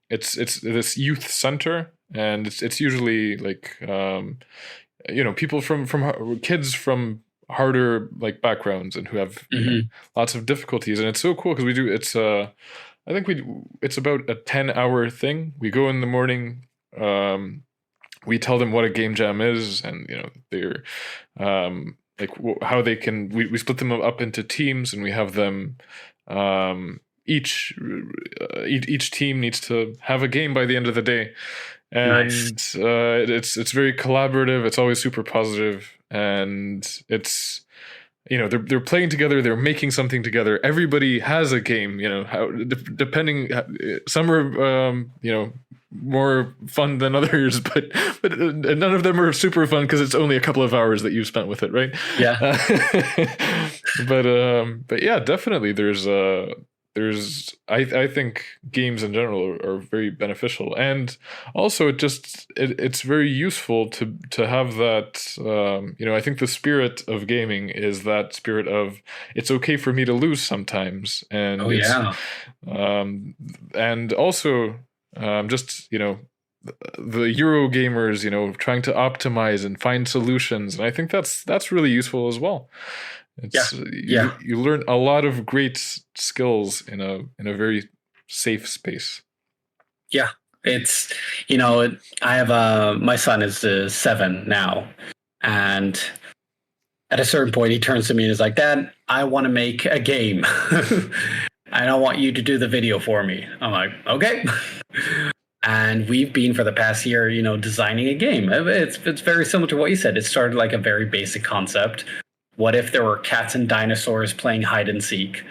it's this youth center, and it's usually like people from kids from harder like backgrounds and who have lots of difficulties. And it's so cool because we do I think it's about a 10-hour thing. We go in the morning, we tell them what a game jam is, and they're like how they can. We split them up into teams, and we have them. Each team needs to have a game by the end of the day, and nice. It's very collaborative. It's always super positive, and it's they're playing together. They're making something together. Everybody has a game. Depending, some are more fun than others, but none of them are super fun because it's only a couple of hours that you've spent with it, right? Yeah. But yeah, definitely there's I think games in general are very beneficial, and also it's very useful to have that. I think the spirit of gaming is that spirit of it's okay for me to lose sometimes, and and also just the Euro gamers trying to optimize and find solutions, and I think that's really useful as well. You learn a lot of great skills in a very safe space. Yeah, it's I have my son is 7 now, and at a certain point he turns to me and is like, "Dad, I want to make a game. I don't want you to do the video for me." I'm like, "Okay." And we've been for the past year, designing a game. It's very similar to what you said. It started like a very basic concept. What if there were cats and dinosaurs playing hide and seek?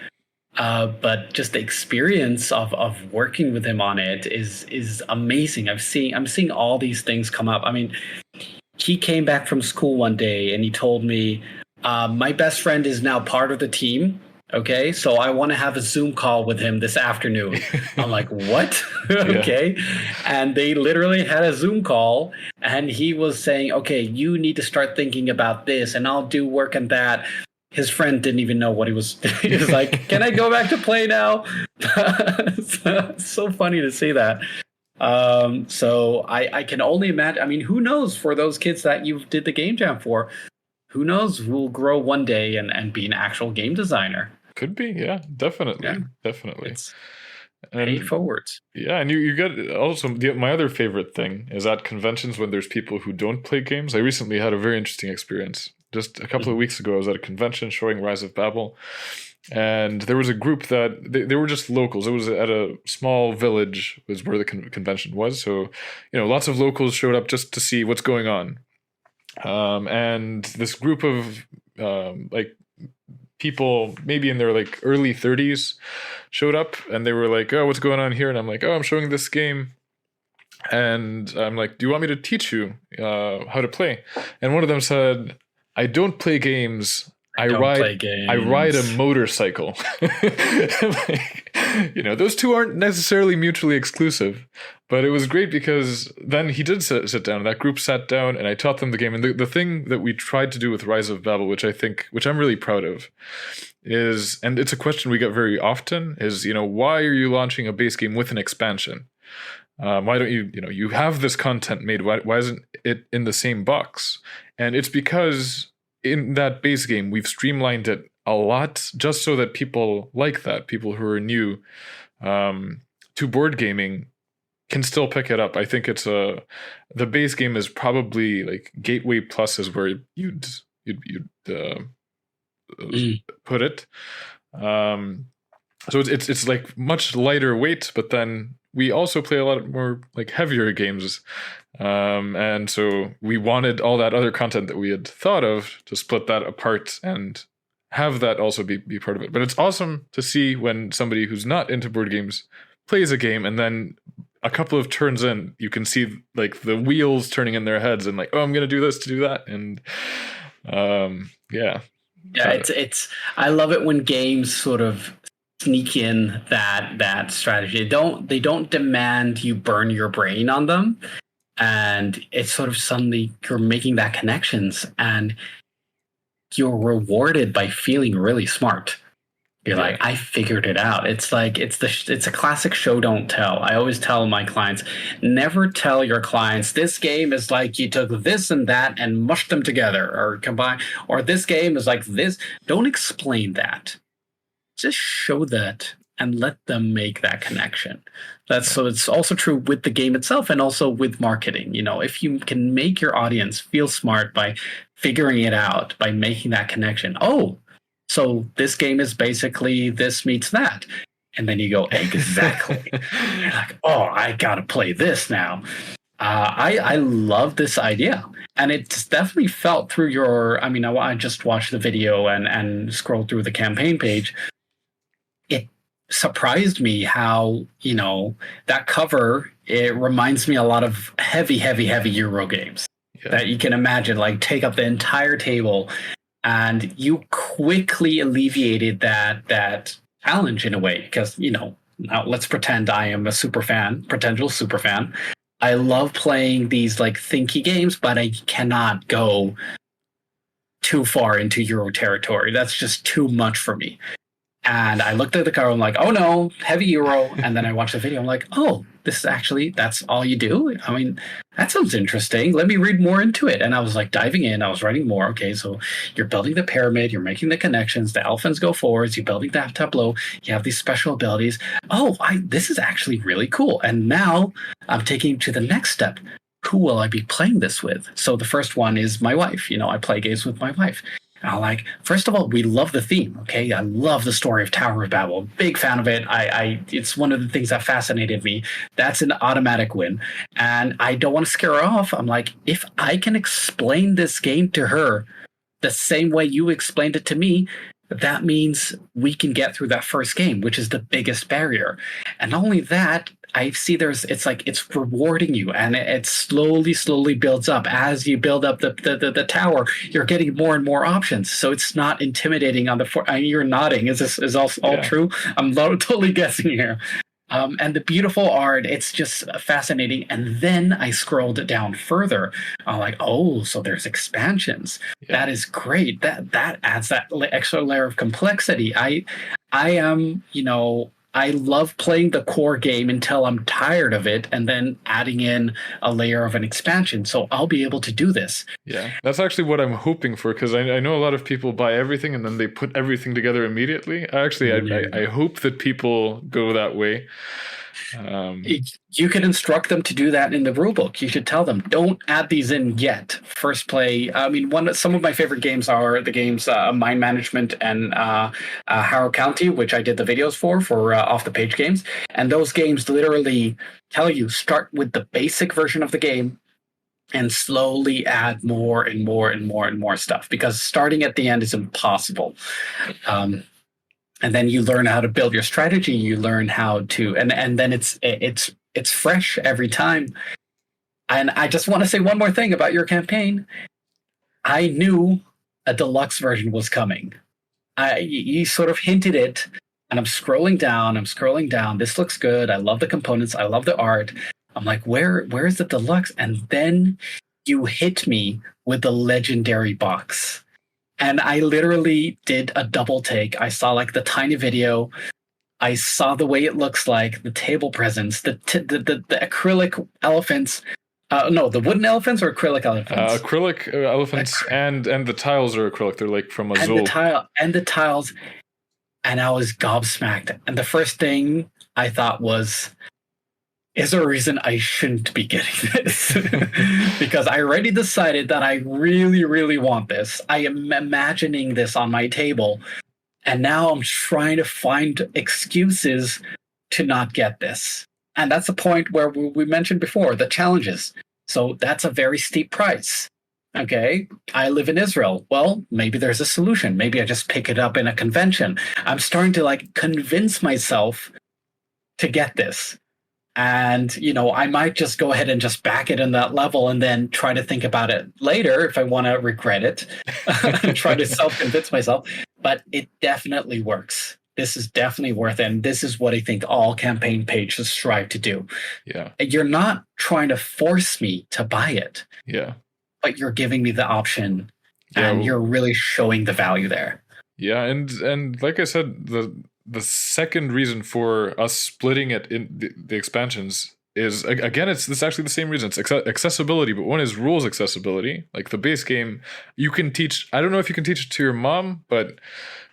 But just the experience of working with him on it is amazing. I'm seeing all these things come up. I mean, he came back from school one day and he told me, my best friend is now part of the team. Okay, so I want to have a Zoom call with him this afternoon. I'm like, what? Okay. And they literally had a Zoom call, and he was saying, okay, you need to start thinking about this, and I'll do work on that. His friend didn't even know what he was. He was like, can I go back to play now? It's so funny to see that. So I can only imagine. I mean, who knows for those kids that you did the game jam for? Who knows who will grow one day and be an actual game designer? Could be, yeah, definitely, definitely. It's paid forwards. Yeah, and you get also my other favorite thing is at conventions when there's people who don't play games. I recently had a very interesting experience. Just a couple of weeks ago, I was at a convention showing Rise of Babel, and there was a group that they were just locals. It was at a small village was where the convention was. So, lots of locals showed up just to see what's going on. And this group of like people maybe in their like early 30s showed up, and they were like, oh, what's going on here? And I'm like, oh, I'm showing this game, and I'm like, do you want me to teach you how to play? And one of them said, I don't play games. I ride a motorcycle. those two aren't necessarily mutually exclusive, but it was great because then he did sit down. That group sat down, and I taught them the game. And the thing that we tried to do with Rise of Babel, which I'm really proud of, is, and it's a question we get very often, is, why are you launching a base game with an expansion? Why don't you have this content made? Why isn't it in the same box? And it's because in that base game, we've streamlined it a lot just so that people like that, people who are new to board gaming, can still pick it up. I think the base game is probably like Gateway Plus is where you'd put it. So it's like much lighter weight, but then we also play a lot more like heavier games. And so we wanted all that other content that we had thought of to split that apart and have that also be part of it. But it's awesome to see when somebody who's not into board games plays a game, and then a couple of turns in, you can see like the wheels turning in their heads and like, oh, I'm going to do this to do that. And yeah. It's I love it when games sort of sneak in that strategy. They don't demand you burn your brain on them, and it's sort of suddenly you're making that connections, and you're rewarded by feeling really smart. You're like, I figured it out. It's like it's a classic show don't tell. I always tell my clients, never tell your clients this game is like you took this and that and mushed them together or combine, or this game is like this. Don't explain that. Just show that and let them make that connection. So it's also true with the game itself and also with marketing. If you can make your audience feel smart by figuring it out, by making that connection. Oh, so this game is basically this meets that. And then you go, exactly. You're like, oh, I got to play this now. I love this idea. And it's definitely felt through I just watched the video and scrolled through the campaign page. It surprised me how, that cover, it reminds me a lot of heavy Euro games that you can imagine, like take up the entire table. And you quickly alleviated that challenge in a way, because, now let's pretend I am a potential super fan. I love playing these like thinky games, but I cannot go too far into Euro territory. That's just too much for me. And I looked at the cover, I'm like, oh no, heavy Euro. And then I watched the video, I'm like, oh, that's all you do? I mean, that sounds interesting. Let me read more into it. And I was like diving in, I was writing more. Okay, so you're building the pyramid, you're making the connections, the elephants go forwards, you're building that tableau, you have these special abilities. Oh, this is actually really cool. And now I'm taking to the next step. Who will I be playing this with? So the first one is my wife. I play games with my wife. First of all, we love the theme. Okay, I love the story of Tower of Babel. Big fan of it. It's one of the things that fascinated me. That's an automatic win, and I don't want to scare her off. I'm like, if I can explain this game to her the same way you explained it to me, that means we can get through that first game, which is the biggest barrier. And not only that, I see it's rewarding you, and it slowly builds up. As you build up the tower, you're getting more and more options. So it's not intimidating on you're nodding. Is this all true? I'm totally guessing here. And the beautiful art, it's just fascinating. And then I scrolled down further. I'm like, oh, so there's expansions. Yeah. That is great. That adds that extra layer of complexity. I am, I love playing the core game until I'm tired of it and then adding in a layer of an expansion. So I'll be able to do this. Yeah, that's actually what I'm hoping for, because I know a lot of people buy everything and then they put everything together immediately. I hope that people go that way. You can instruct them to do that in the rulebook. You should tell them, don't add these in yet. First play. I mean, some of my favorite games are the games Mind Management and Harrow County, which I did the videos for off the page games. And those games literally tell you, start with the basic version of the game and slowly add more and more and more and more stuff, because starting at the end is impossible. And then you learn how to build your strategy. You learn how to, and then it's fresh every time. And I just want to say one more thing about your campaign. I knew a deluxe version was coming. You sort of hinted it And I'm scrolling down. This looks good. I love the components. I love the art. I'm like, where is the deluxe? And then you hit me with the legendary box. And I literally did a double take. I saw like the tiny video. I saw the way it looks like, the table presents, the acrylic elephants. No, the wooden elephants or acrylic elephants? Acrylic elephants, and the tiles are acrylic. They're like from Azul. And the tiles. And I was gobsmacked. And the first thing I thought was, is there a reason I shouldn't be getting this? Because I already decided that I really, really want this. I am imagining this on my table. And now I'm trying to find excuses to not get this. And that's the point where we mentioned before, the challenges. So that's a very steep price. Okay, I live in Israel. Well, maybe there's a solution. Maybe I just pick it up in a convention. I'm starting to like convince myself to get this. And, I might just go ahead and just back it in that level and then try to think about it later if I want to regret it and try to self-convince myself. But it definitely works. This is definitely worth it. And this is what I think all campaign pages strive to do. Yeah. You're not trying to force me to buy it. Yeah. But you're giving me the option and you're really showing the value there. Yeah. And like I said, the second reason for us splitting it in the expansions is, again, it's actually the same reason. It's accessibility, but one is rules accessibility. Like the base game, you can teach, I don't know if you can teach it to your mom, but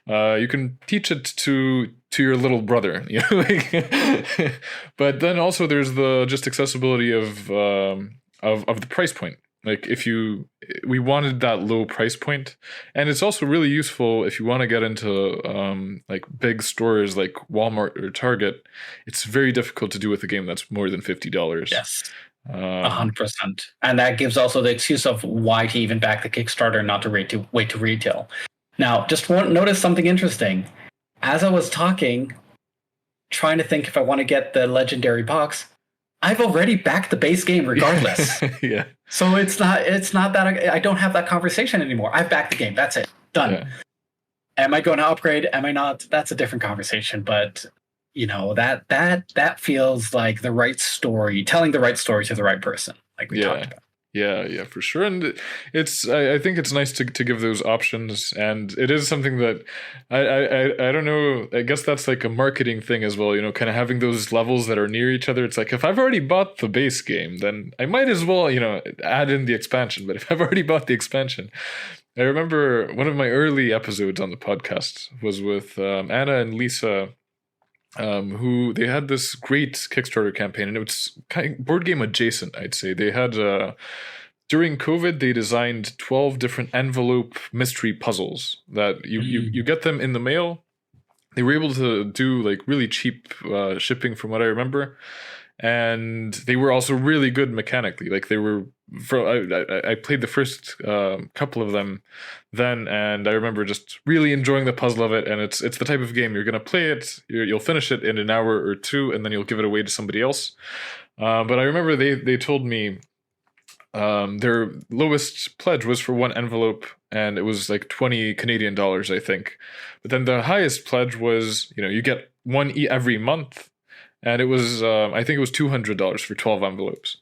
you can teach it to your little brother. But then also there's the just accessibility of the price point. Like we wanted that low price point, and it's also really useful if you want to get into like big stores like Walmart or Target. It's very difficult to do with a game that's more than $50. Yes, 100%, and that gives also the excuse of why to even back the Kickstarter, not to wait to retail. Now, just notice something interesting. As I was talking, trying to think if I want to get the legendary box, I've already backed the base game regardless. Yeah. So it's not that I don't have that conversation anymore. I've backed the game. That's it. Done. Yeah. Am I going to upgrade? Am I not? That's a different conversation. But that feels like the right story, telling the right story to the right person, like we talked about. Yeah, for sure. And I think it's nice to give those options, and it is something that I don't know, I guess that's like a marketing thing as well, kind of having those levels that are near each other. It's like, if I've already bought the base game, then I might as well, add in the expansion. But if I've already bought the expansion, I remember one of my early episodes on the podcast was with Anna and Lisa, who they had this great Kickstarter campaign, and it was kind of board game adjacent, I'd say. They had during COVID, they designed 12 different envelope mystery puzzles that you get them in the mail. They were able to do like really cheap shipping, from what I remember, and they were also really good mechanically. Like they were. I played the first couple of them then, and I remember just really enjoying the puzzle of it. And it's the type of game you're going to play it, you'll finish it in an hour or two, and then you'll give it away to somebody else. But I remember they told me their lowest pledge was for one envelope, and it was like 20 Canadian dollars, I think. But then the highest pledge was, you get one every month, and it was I think it was $200 for 12 envelopes.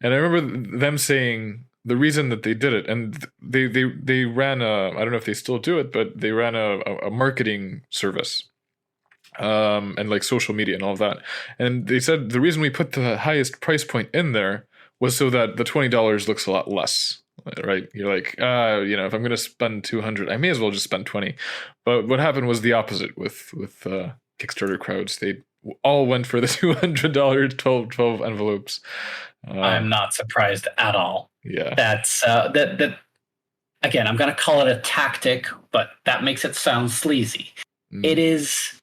And I remember them saying the reason that they did it, and they ran I don't know if they still do it, but they ran a marketing service, and like social media and all of that. And they said the reason we put the highest price point in there was so that the $20 looks a lot less, right? You're like, if I'm going to spend $200, I may as well just spend $20. But what happened was the opposite with Kickstarter crowds. They all went for the $200 12 envelopes. I'm not surprised at all. Yeah, that's that. Again, I'm going to call it a tactic, but that makes it sound sleazy. It is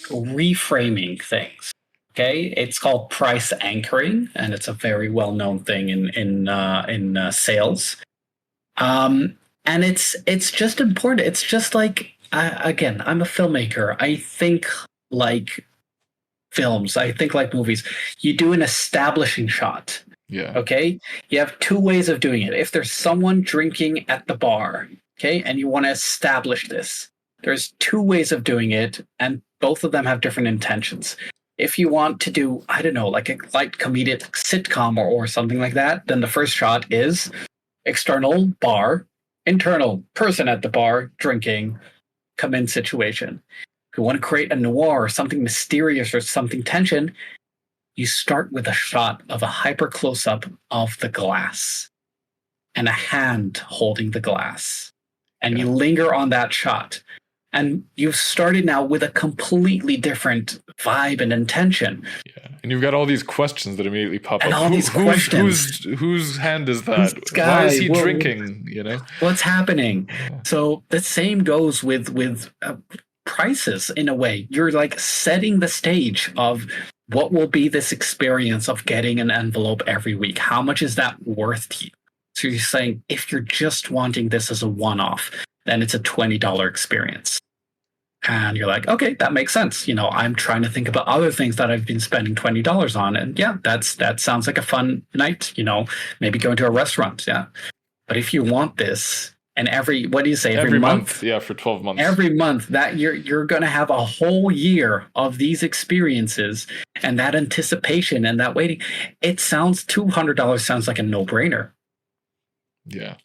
reframing things. Okay, it's called price anchoring, and it's a very well-known thing in sales. And it's just important. It's just like, again, I'm a filmmaker. I think like films. I think like movies. You do an establishing shot. Yeah. Okay. You have two ways of doing it. If there's someone drinking at the bar, okay, and you want to establish this, there's two ways of doing it, and both of them have different intentions. If you want to do, I don't know, like a light comedic sitcom or something like that, then the first shot is external bar, internal person at the bar drinking, come in situation. If you want to create a noir or something mysterious or something tension, you start with a shot of a hyper close up of the glass and a hand holding the glass. And you linger on that shot. And you've started now with a completely different vibe and intention. Yeah. And you've got all these questions that immediately pop and up. All these questions. Whose hand is that? Guy, why is he drinking? You know, what's happening? Yeah. So the same goes with prices in a way. You're like setting the stage of what will be this experience of getting an envelope every week. How much is that worth to you? So you're saying if you're just wanting this as a one-off, then it's a $20 experience. And you're like, okay, that makes sense. You know, I'm trying to think about other things that I've been spending $20 on. And yeah, that sounds like a fun night, you know, maybe going to a restaurant. Yeah. But if you want this, and what do you say? Every month? Yeah, for 12 months. Every month that you're going to have a whole year of these experiences and that anticipation and that waiting. It sounds $200 sounds like a no-brainer. Yeah.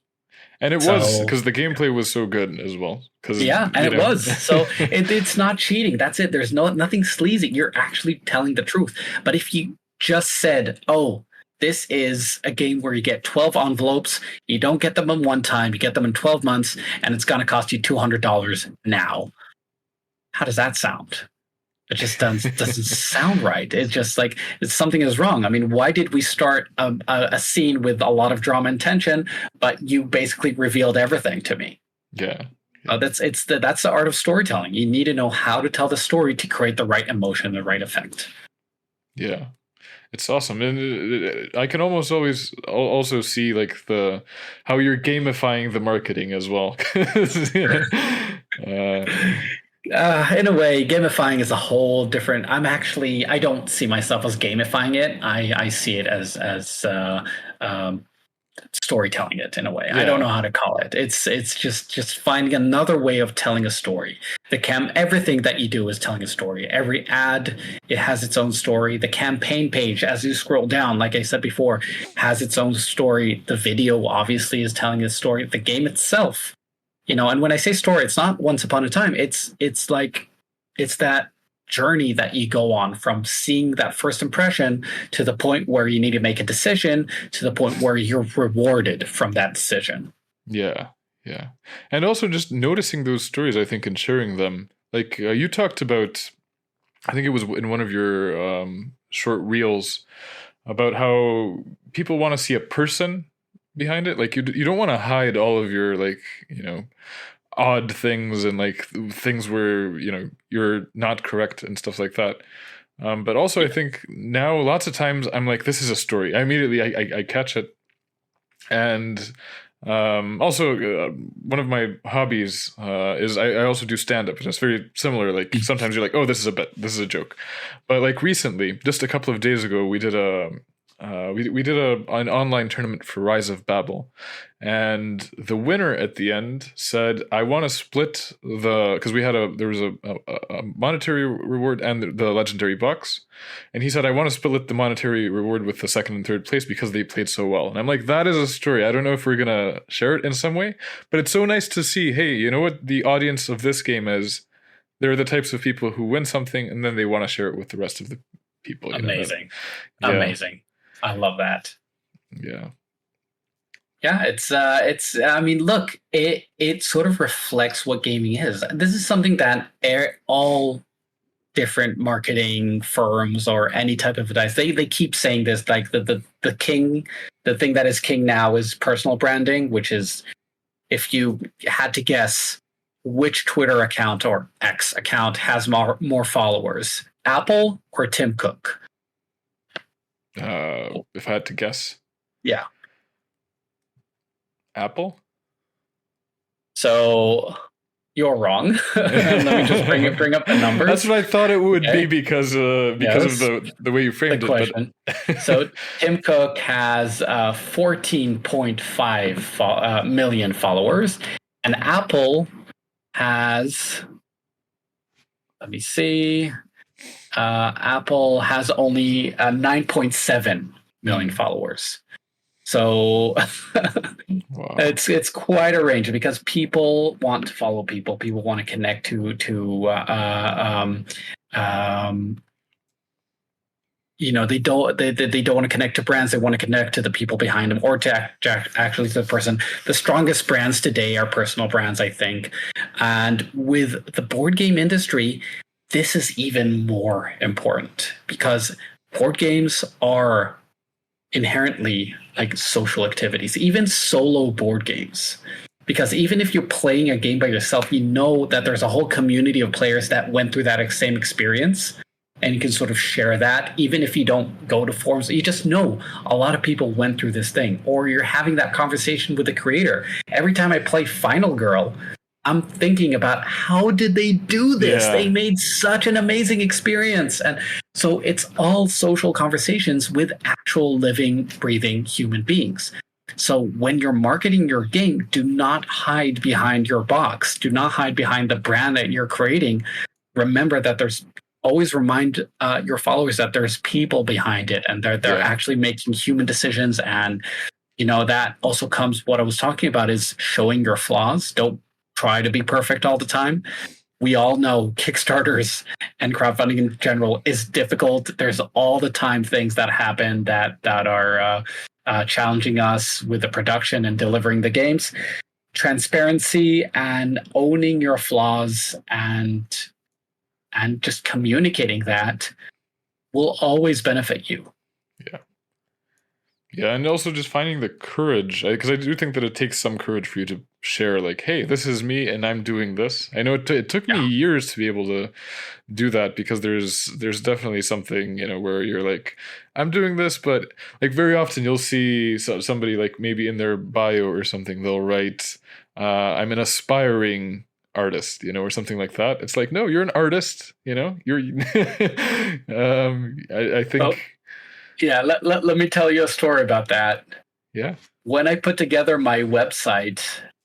And it was, because the gameplay was so good as well. Yeah, and it was. So it's not cheating. That's it. There's nothing sleazy. You're actually telling the truth. But if you just said, oh, this is a game where you get 12 envelopes, you don't get them in one time, you get them in 12 months, and it's going to cost you $200 now. How does that sound? It just doesn't sound right. It's just like something is wrong. I mean, why did we start a scene with a lot of drama and tension, but you basically revealed everything to me? Yeah. That's the art of storytelling. You need to know how to tell the story to create the right emotion, the right effect. Yeah, it's awesome, and I can almost always also see like how you're gamifying the marketing as well. In a way, gamifying is a whole different. I don't see myself as gamifying it. I see it as storytelling it in a way. Yeah. I don't know how to call it. It's just finding another way of telling a story. Everything that you do is telling a story. Every ad, it has its own story. The campaign page, as you scroll down, like I said before, has its own story. The video obviously is telling a story. The game itself, you know, and when I say story, it's not once upon a time. It's that journey that you go on from seeing that first impression to the point where you need to make a decision to the point where you're rewarded from that decision. Yeah. And also just noticing those stories, I think, and sharing them. Like you talked about, I think it was in one of your short reels about how people want to see a person behind it. Like you don't want to hide all of your, like, you know, odd things and like things where, you know, you're not correct and stuff like that. But also I think now lots of times I'm like, this is a story. I catch it. And also one of my hobbies is I also do stand-up, and it's very similar. Like sometimes you're like, oh, this is a bit, this is a joke. But like recently, just a couple of days ago, we did an online tournament for Rise of Babel, and the winner at the end said, I want to split because there was a monetary reward and the legendary box, and he said, I want to split the monetary reward with the second and third place because they played so well. And I'm like, that is a story. I don't know if we're gonna share it in some way, but it's so nice to see, hey, you know what the audience of this game is? They're the types of people who win something and then they want to share it with the rest of the people. Amazing. Amazing. I love that. Yeah. Yeah, it's I mean, look, it sort of reflects what gaming is. This is something that all different marketing firms or any type of advice, they keep saying this, like the thing that is king now is personal branding, which is, if you had to guess which Twitter account or X account has more followers, Apple or Tim Cook? If I had to guess, yeah, Apple. So you're wrong. Let me just bring up the numbers. That's what I thought it would be because of the way you framed it. So Tim Cook has 14.5 million followers, and Apple has let me see. Apple has only 9.7 million followers. So Wow. it's quite a range because people want to follow people. People want to connect they don't want to connect to brands. They want to connect to the people behind them, or to actually to the person. The strongest brands today are personal brands, I think. And with the board game industry, this is even more important because board games are inherently like social activities, even solo board games. Because even if you're playing a game by yourself, you know that there's a whole community of players that went through that same experience, and you can sort of share that. Even if you don't go to forums, you just know a lot of people went through this thing, or you're having that conversation with the creator. Every time I play Final Girl, I'm thinking about how did they do this? Yeah. They made such an amazing experience. And so it's all social conversations with actual living, breathing human beings. So when you're marketing your game, do not hide behind your box. Do not hide behind the brand that you're creating. Remember that always remind your followers that there's people behind it, and they're actually making human decisions. And that also comes, what I was talking about is showing your flaws. Don't try to be perfect all the time. We all know Kickstarters and crowdfunding in general is difficult. There's all the time things that happen that are challenging us with the production and delivering the games. Transparency and owning your flaws and just communicating that will always benefit you. Yeah, and also just finding the courage, because I do think that it takes some courage for you to share, like, hey, this is me and I'm doing this. I know it took me years to be able to do that, because there's definitely something, where you're like, I'm doing this, but like very often you'll see somebody like maybe in their bio or something, they'll write, I'm an aspiring artist, or something like that. It's like, no, you're an artist, you're, I think... Oh. Yeah, let me tell you a story about that. Yeah. When I put together my website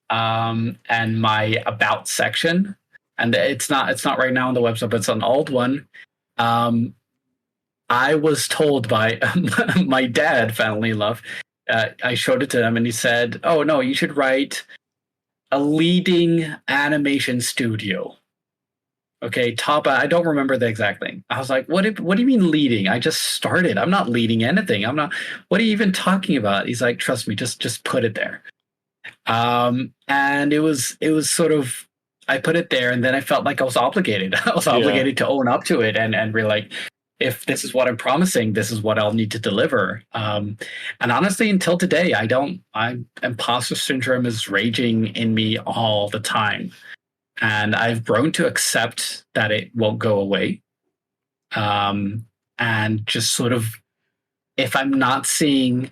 and my about section, and it's not right now on the website, but it's an old one. I was told by my dad, funnily enough, I showed it to him, and he said, "Oh no, you should write a leading animation studio." Okay, I don't remember the exact thing. I was like, what do you mean leading? I just started. I'm not leading anything. I'm not. What are you even talking about? He's like, trust me, just put it there. And it was sort of, I put it there, and then I felt like I was obligated. I was obligated to own up to it and be like, if this is what I'm promising, this is what I'll need to deliver. And honestly, until today, imposter syndrome is raging in me all the time. And I've grown to accept that it won't go away. And just sort of, if I'm not seeing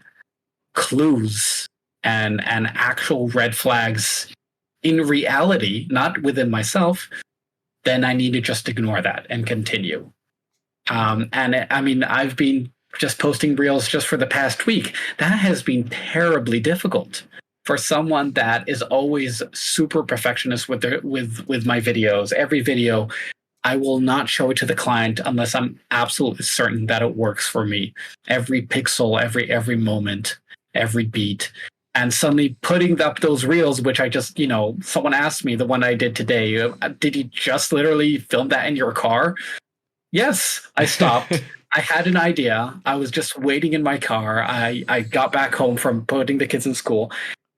clues and actual red flags in reality, not within myself, then I need to just ignore that and continue. I've been just posting reels just for the past week. That has been terribly difficult. For someone that is always super perfectionist with my videos. Every video, I will not show it to the client unless I'm absolutely certain that it works for me. Every pixel, every moment, every beat. And suddenly putting up those reels, which I just, someone asked me, the one I did today, did you just literally film that in your car? Yes, I stopped. I had an idea. I was just waiting in my car. I got back home from putting the kids in school.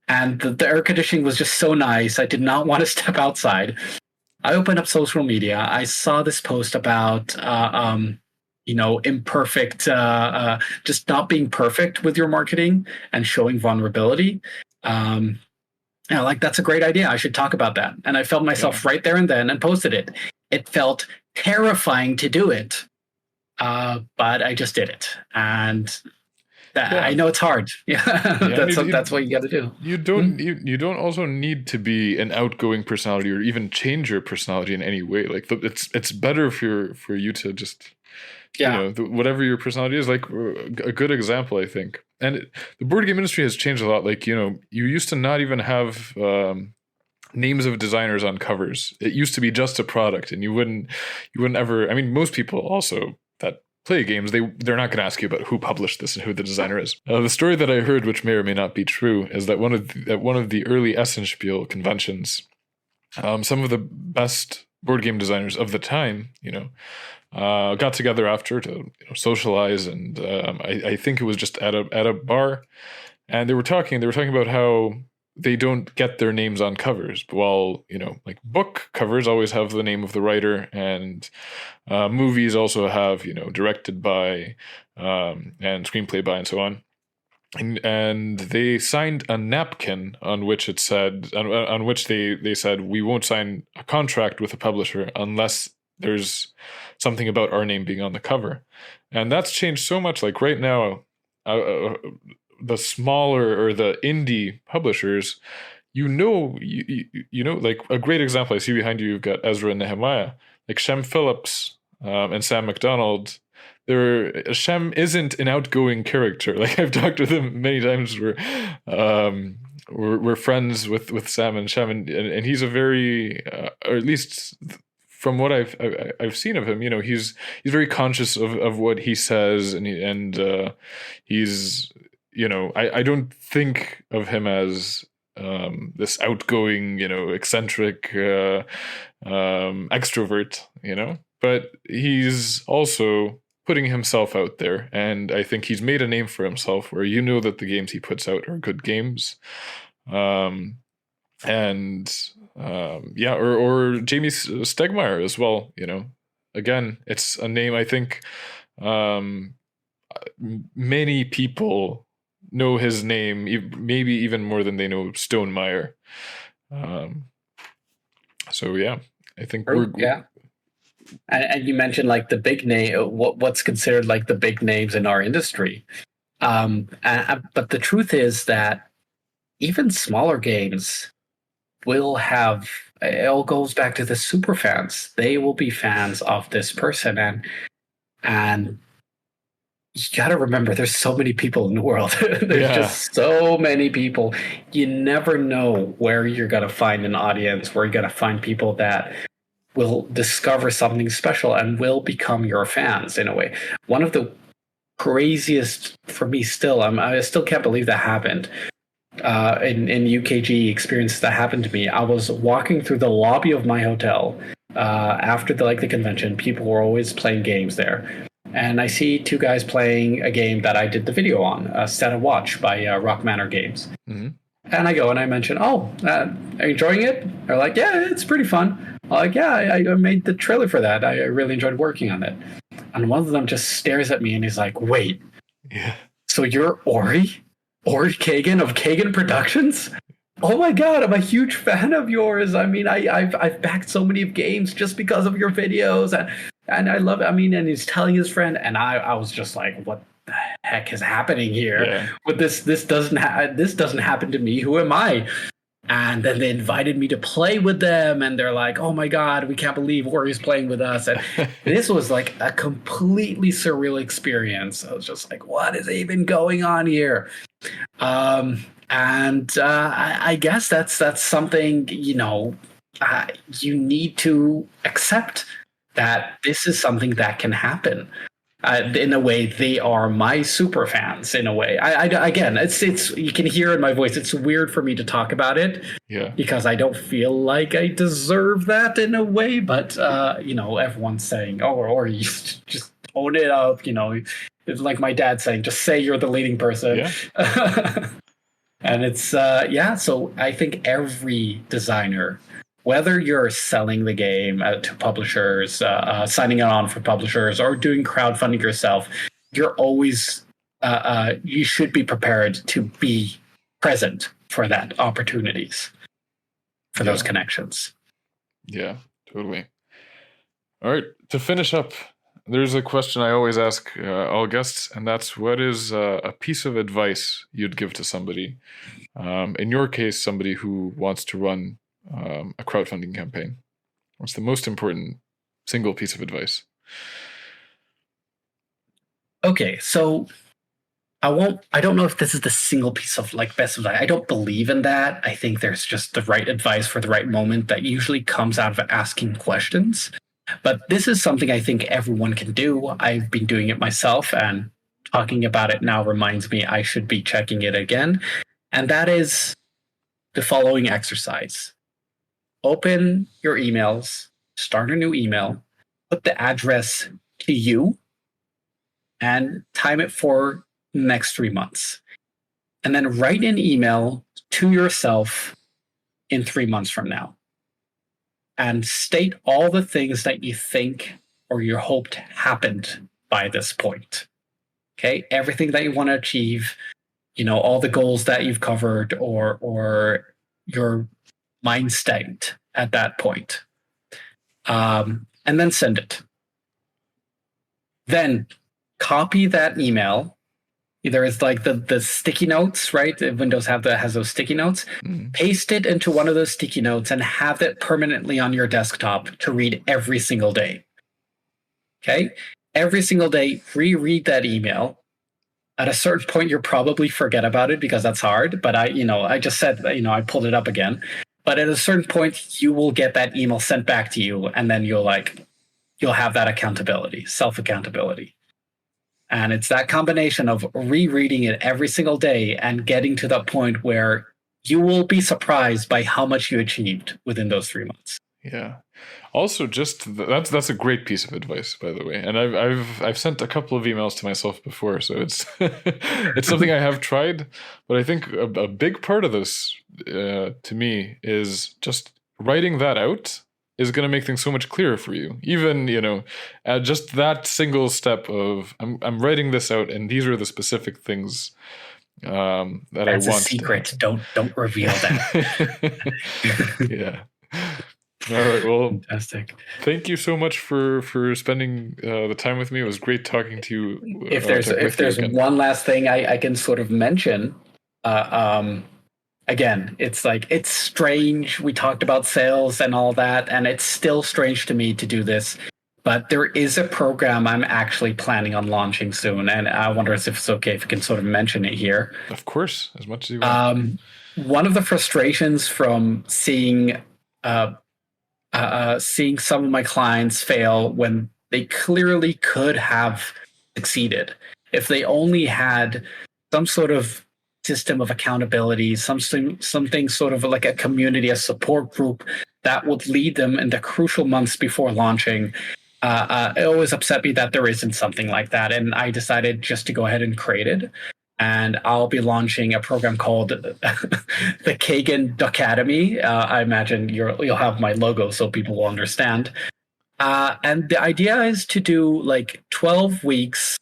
And the air conditioning was just so nice. I did not want to step outside. I opened up social media. I saw this post about, imperfect, just not being perfect with your marketing and showing vulnerability. That's a great idea. I should talk about that. And I felt myself right there and then and posted it. It felt terrifying to do it, but I just did it. And I know it's hard. That's what you got to do. You don't you don't also need to be an outgoing personality or even change your personality in any way. Like it's better for you to just whatever your personality is. Like a good example, I think. And the board game industry has changed a lot. Like you used to not even have names of designers on covers. It used to be just a product, and you wouldn't ever. I mean, most people also that play games, they're not going to ask you about who published this and who the designer is. The story that I heard, which may or may not be true, is that at one of the early Essenspiel conventions, some of the best board game designers of the time, got together after to socialize, and I think it was just at a bar, and they were talking about how they don't get their names on covers. While, like book covers always have the name of the writer, and movies also have, directed by and screenplay by and so on. And they signed a napkin on which it said, on which they said, we won't sign a contract with a publisher unless there's something about our name being on the cover. And that's changed so much. Like right now, the smaller or the indie publishers, like a great example I see behind you, you've got Ezra and Nehemiah, like Shem Phillips and Sam McDonald. Shem isn't an outgoing character. Like I've talked to them many times. We're friends with Sam and Shem, and he's a very, or at least from what I've seen of him, he's very conscious of what he says, and he's. I don't think of him as this outgoing, eccentric extrovert, but he's also putting himself out there. And I think he's made a name for himself where that the games he puts out are good games. Or Jamie Stegmaier as well, Again, it's a name I think many people know his name, maybe even more than they know Stonemaier. So yeah, I think And you mentioned like the big name, what's considered like the big names in our industry. But the truth is that even smaller games will have. It all goes back to the superfans. They will be fans of this person, and you got to remember, there's so many people in the world. There's just so many people. You never know where you're going to find an audience, where you're going to find people that will discover something special and will become your fans in a way. One of the craziest for me still, I still can't believe that happened. In UKG experiences that happened to me, I was walking through the lobby of my hotel after the convention. People were always playing games there. And I see two guys playing a game that I did the video on, Set and Watch by Rock Manor Games. Mm-hmm. And I go and I mention, are you enjoying it? They're like, yeah, it's pretty fun. I'm like, yeah, I made the trailer for that. I really enjoyed working on it. And one of them just stares at me and he's like, wait, so you're Ori Kagan of Kagan Productions? Oh my God, I'm a huge fan of yours. I mean, I've backed so many games just because of your videos, and I love it. I mean, and he's telling his friend, and I was just like, what the heck is happening here? Yeah. With this doesn't happen to me. Who am I? And then they invited me to play with them, and they're like, oh my God, we can't believe Ori's playing with us. And this was like a completely surreal experience. I was just like, what is even going on here? I guess that's something, you need to accept that this is something that can happen. In a way, they are my super fans. In a way, again, it's you can hear in my voice. It's weird for me to talk about it, because I don't feel like I deserve that in a way. But everyone's saying, or you just own it up. It's like my dad saying, just say you're the leading person. Yeah. And it's So I think every designer, whether you're selling the game to publishers, signing it on for publishers, or doing crowdfunding yourself, you're always you should be prepared to be present for that opportunities, for those connections. Yeah, totally. All right, to finish up, there's a question I always ask all guests, and that's, what is a piece of advice you'd give to somebody? In your case, somebody who wants to run a crowdfunding campaign. What's the most important single piece of advice? Okay, so I don't know if this is the single piece of like best advice. I don't believe in that. I think there's just the right advice for the right moment that usually comes out of asking questions. But this is something I think everyone can do. I've been doing it myself, and talking about it now reminds me I should be checking it again. And that is the following exercise. Open your emails, start a new email, put the address to you, and time it for the next 3 months. And then write an email to yourself in 3 months from now and state all the things that you think or you hoped happened by this point. Okay, everything that you want to achieve, all the goals that you've covered, or your mind state at that point, and then send it. Then copy that email. Either it's like the sticky notes, right? Windows has those sticky notes. Paste it into one of those sticky notes and have it permanently on your desktop to read every single day. Okay? Every single day, reread that email. At a certain point, you'll probably forget about it because that's hard. But I just said, I pulled it up again. But at a certain point, you will get that email sent back to you, and then you'll have that accountability, self-accountability. And it's that combination of rereading it every single day and getting to that point where you will be surprised by how much you achieved within those 3 months. Yeah. Also, that's a great piece of advice, by the way. And I've sent a couple of emails to myself before, so it's it's something I have tried. But I think a big part of this, to me, is just writing that out is going to make things so much clearer for you. Even, just that single step of I'm writing this out, and these are the specific things that I want. That's a secret. Don't reveal that. Yeah. All right. Well, fantastic. Thank you so much for spending the time with me. It was great talking to you. If there's one last thing I can sort of mention, again, it's strange. We talked about sales and all that, and it's still strange to me to do this. But there is a program I'm actually planning on launching soon, and I wonder if it's okay if we can sort of mention it here. Of course, as much as you want. One of the frustrations from seeing some of my clients fail when they clearly could have succeeded if they only had some sort of system of accountability, something sort of like a community, a support group that would lead them in the crucial months before launching. It always upset me that there isn't something like that, and I decided just to go ahead and create it. And I'll be launching a program called the Kagan Academy. I imagine you'll have my logo so people will understand. And the idea is to do like 12 weeks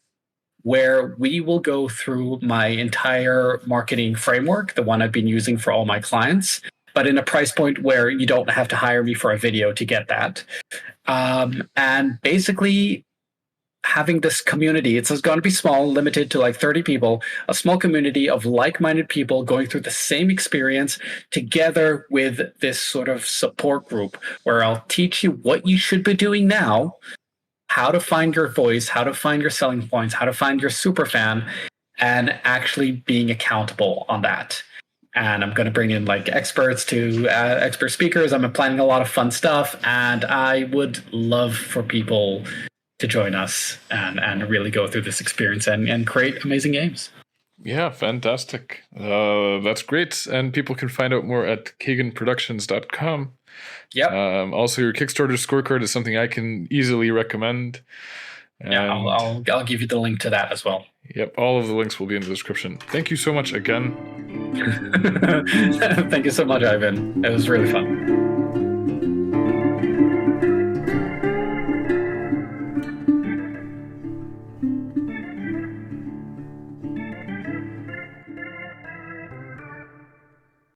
where we will go through my entire marketing framework, the one I've been using for all my clients, but in a price point where you don't have to hire me for a video to get that. And basically having this community, it's going to be small, limited to like 30 people, a small community of like-minded people going through the same experience together with this sort of support group where I'll teach you what you should be doing now, how to find your voice, how to find your selling points, how to find your super fan, and actually being accountable on that. And I'm going to bring in like expert speakers. I'm planning a lot of fun stuff, and I would love for people to join us and really go through this experience and create amazing games. Yeah, fantastic. That's great. And people can find out more at kaganproductions.com. Yep. Also, your Kickstarter scorecard is something I can easily recommend. Yeah, I'll give you the link to that as well. Yep, all of the links will be in the description. Thank you so much again. Thank you so much, Ivan. It was really fun.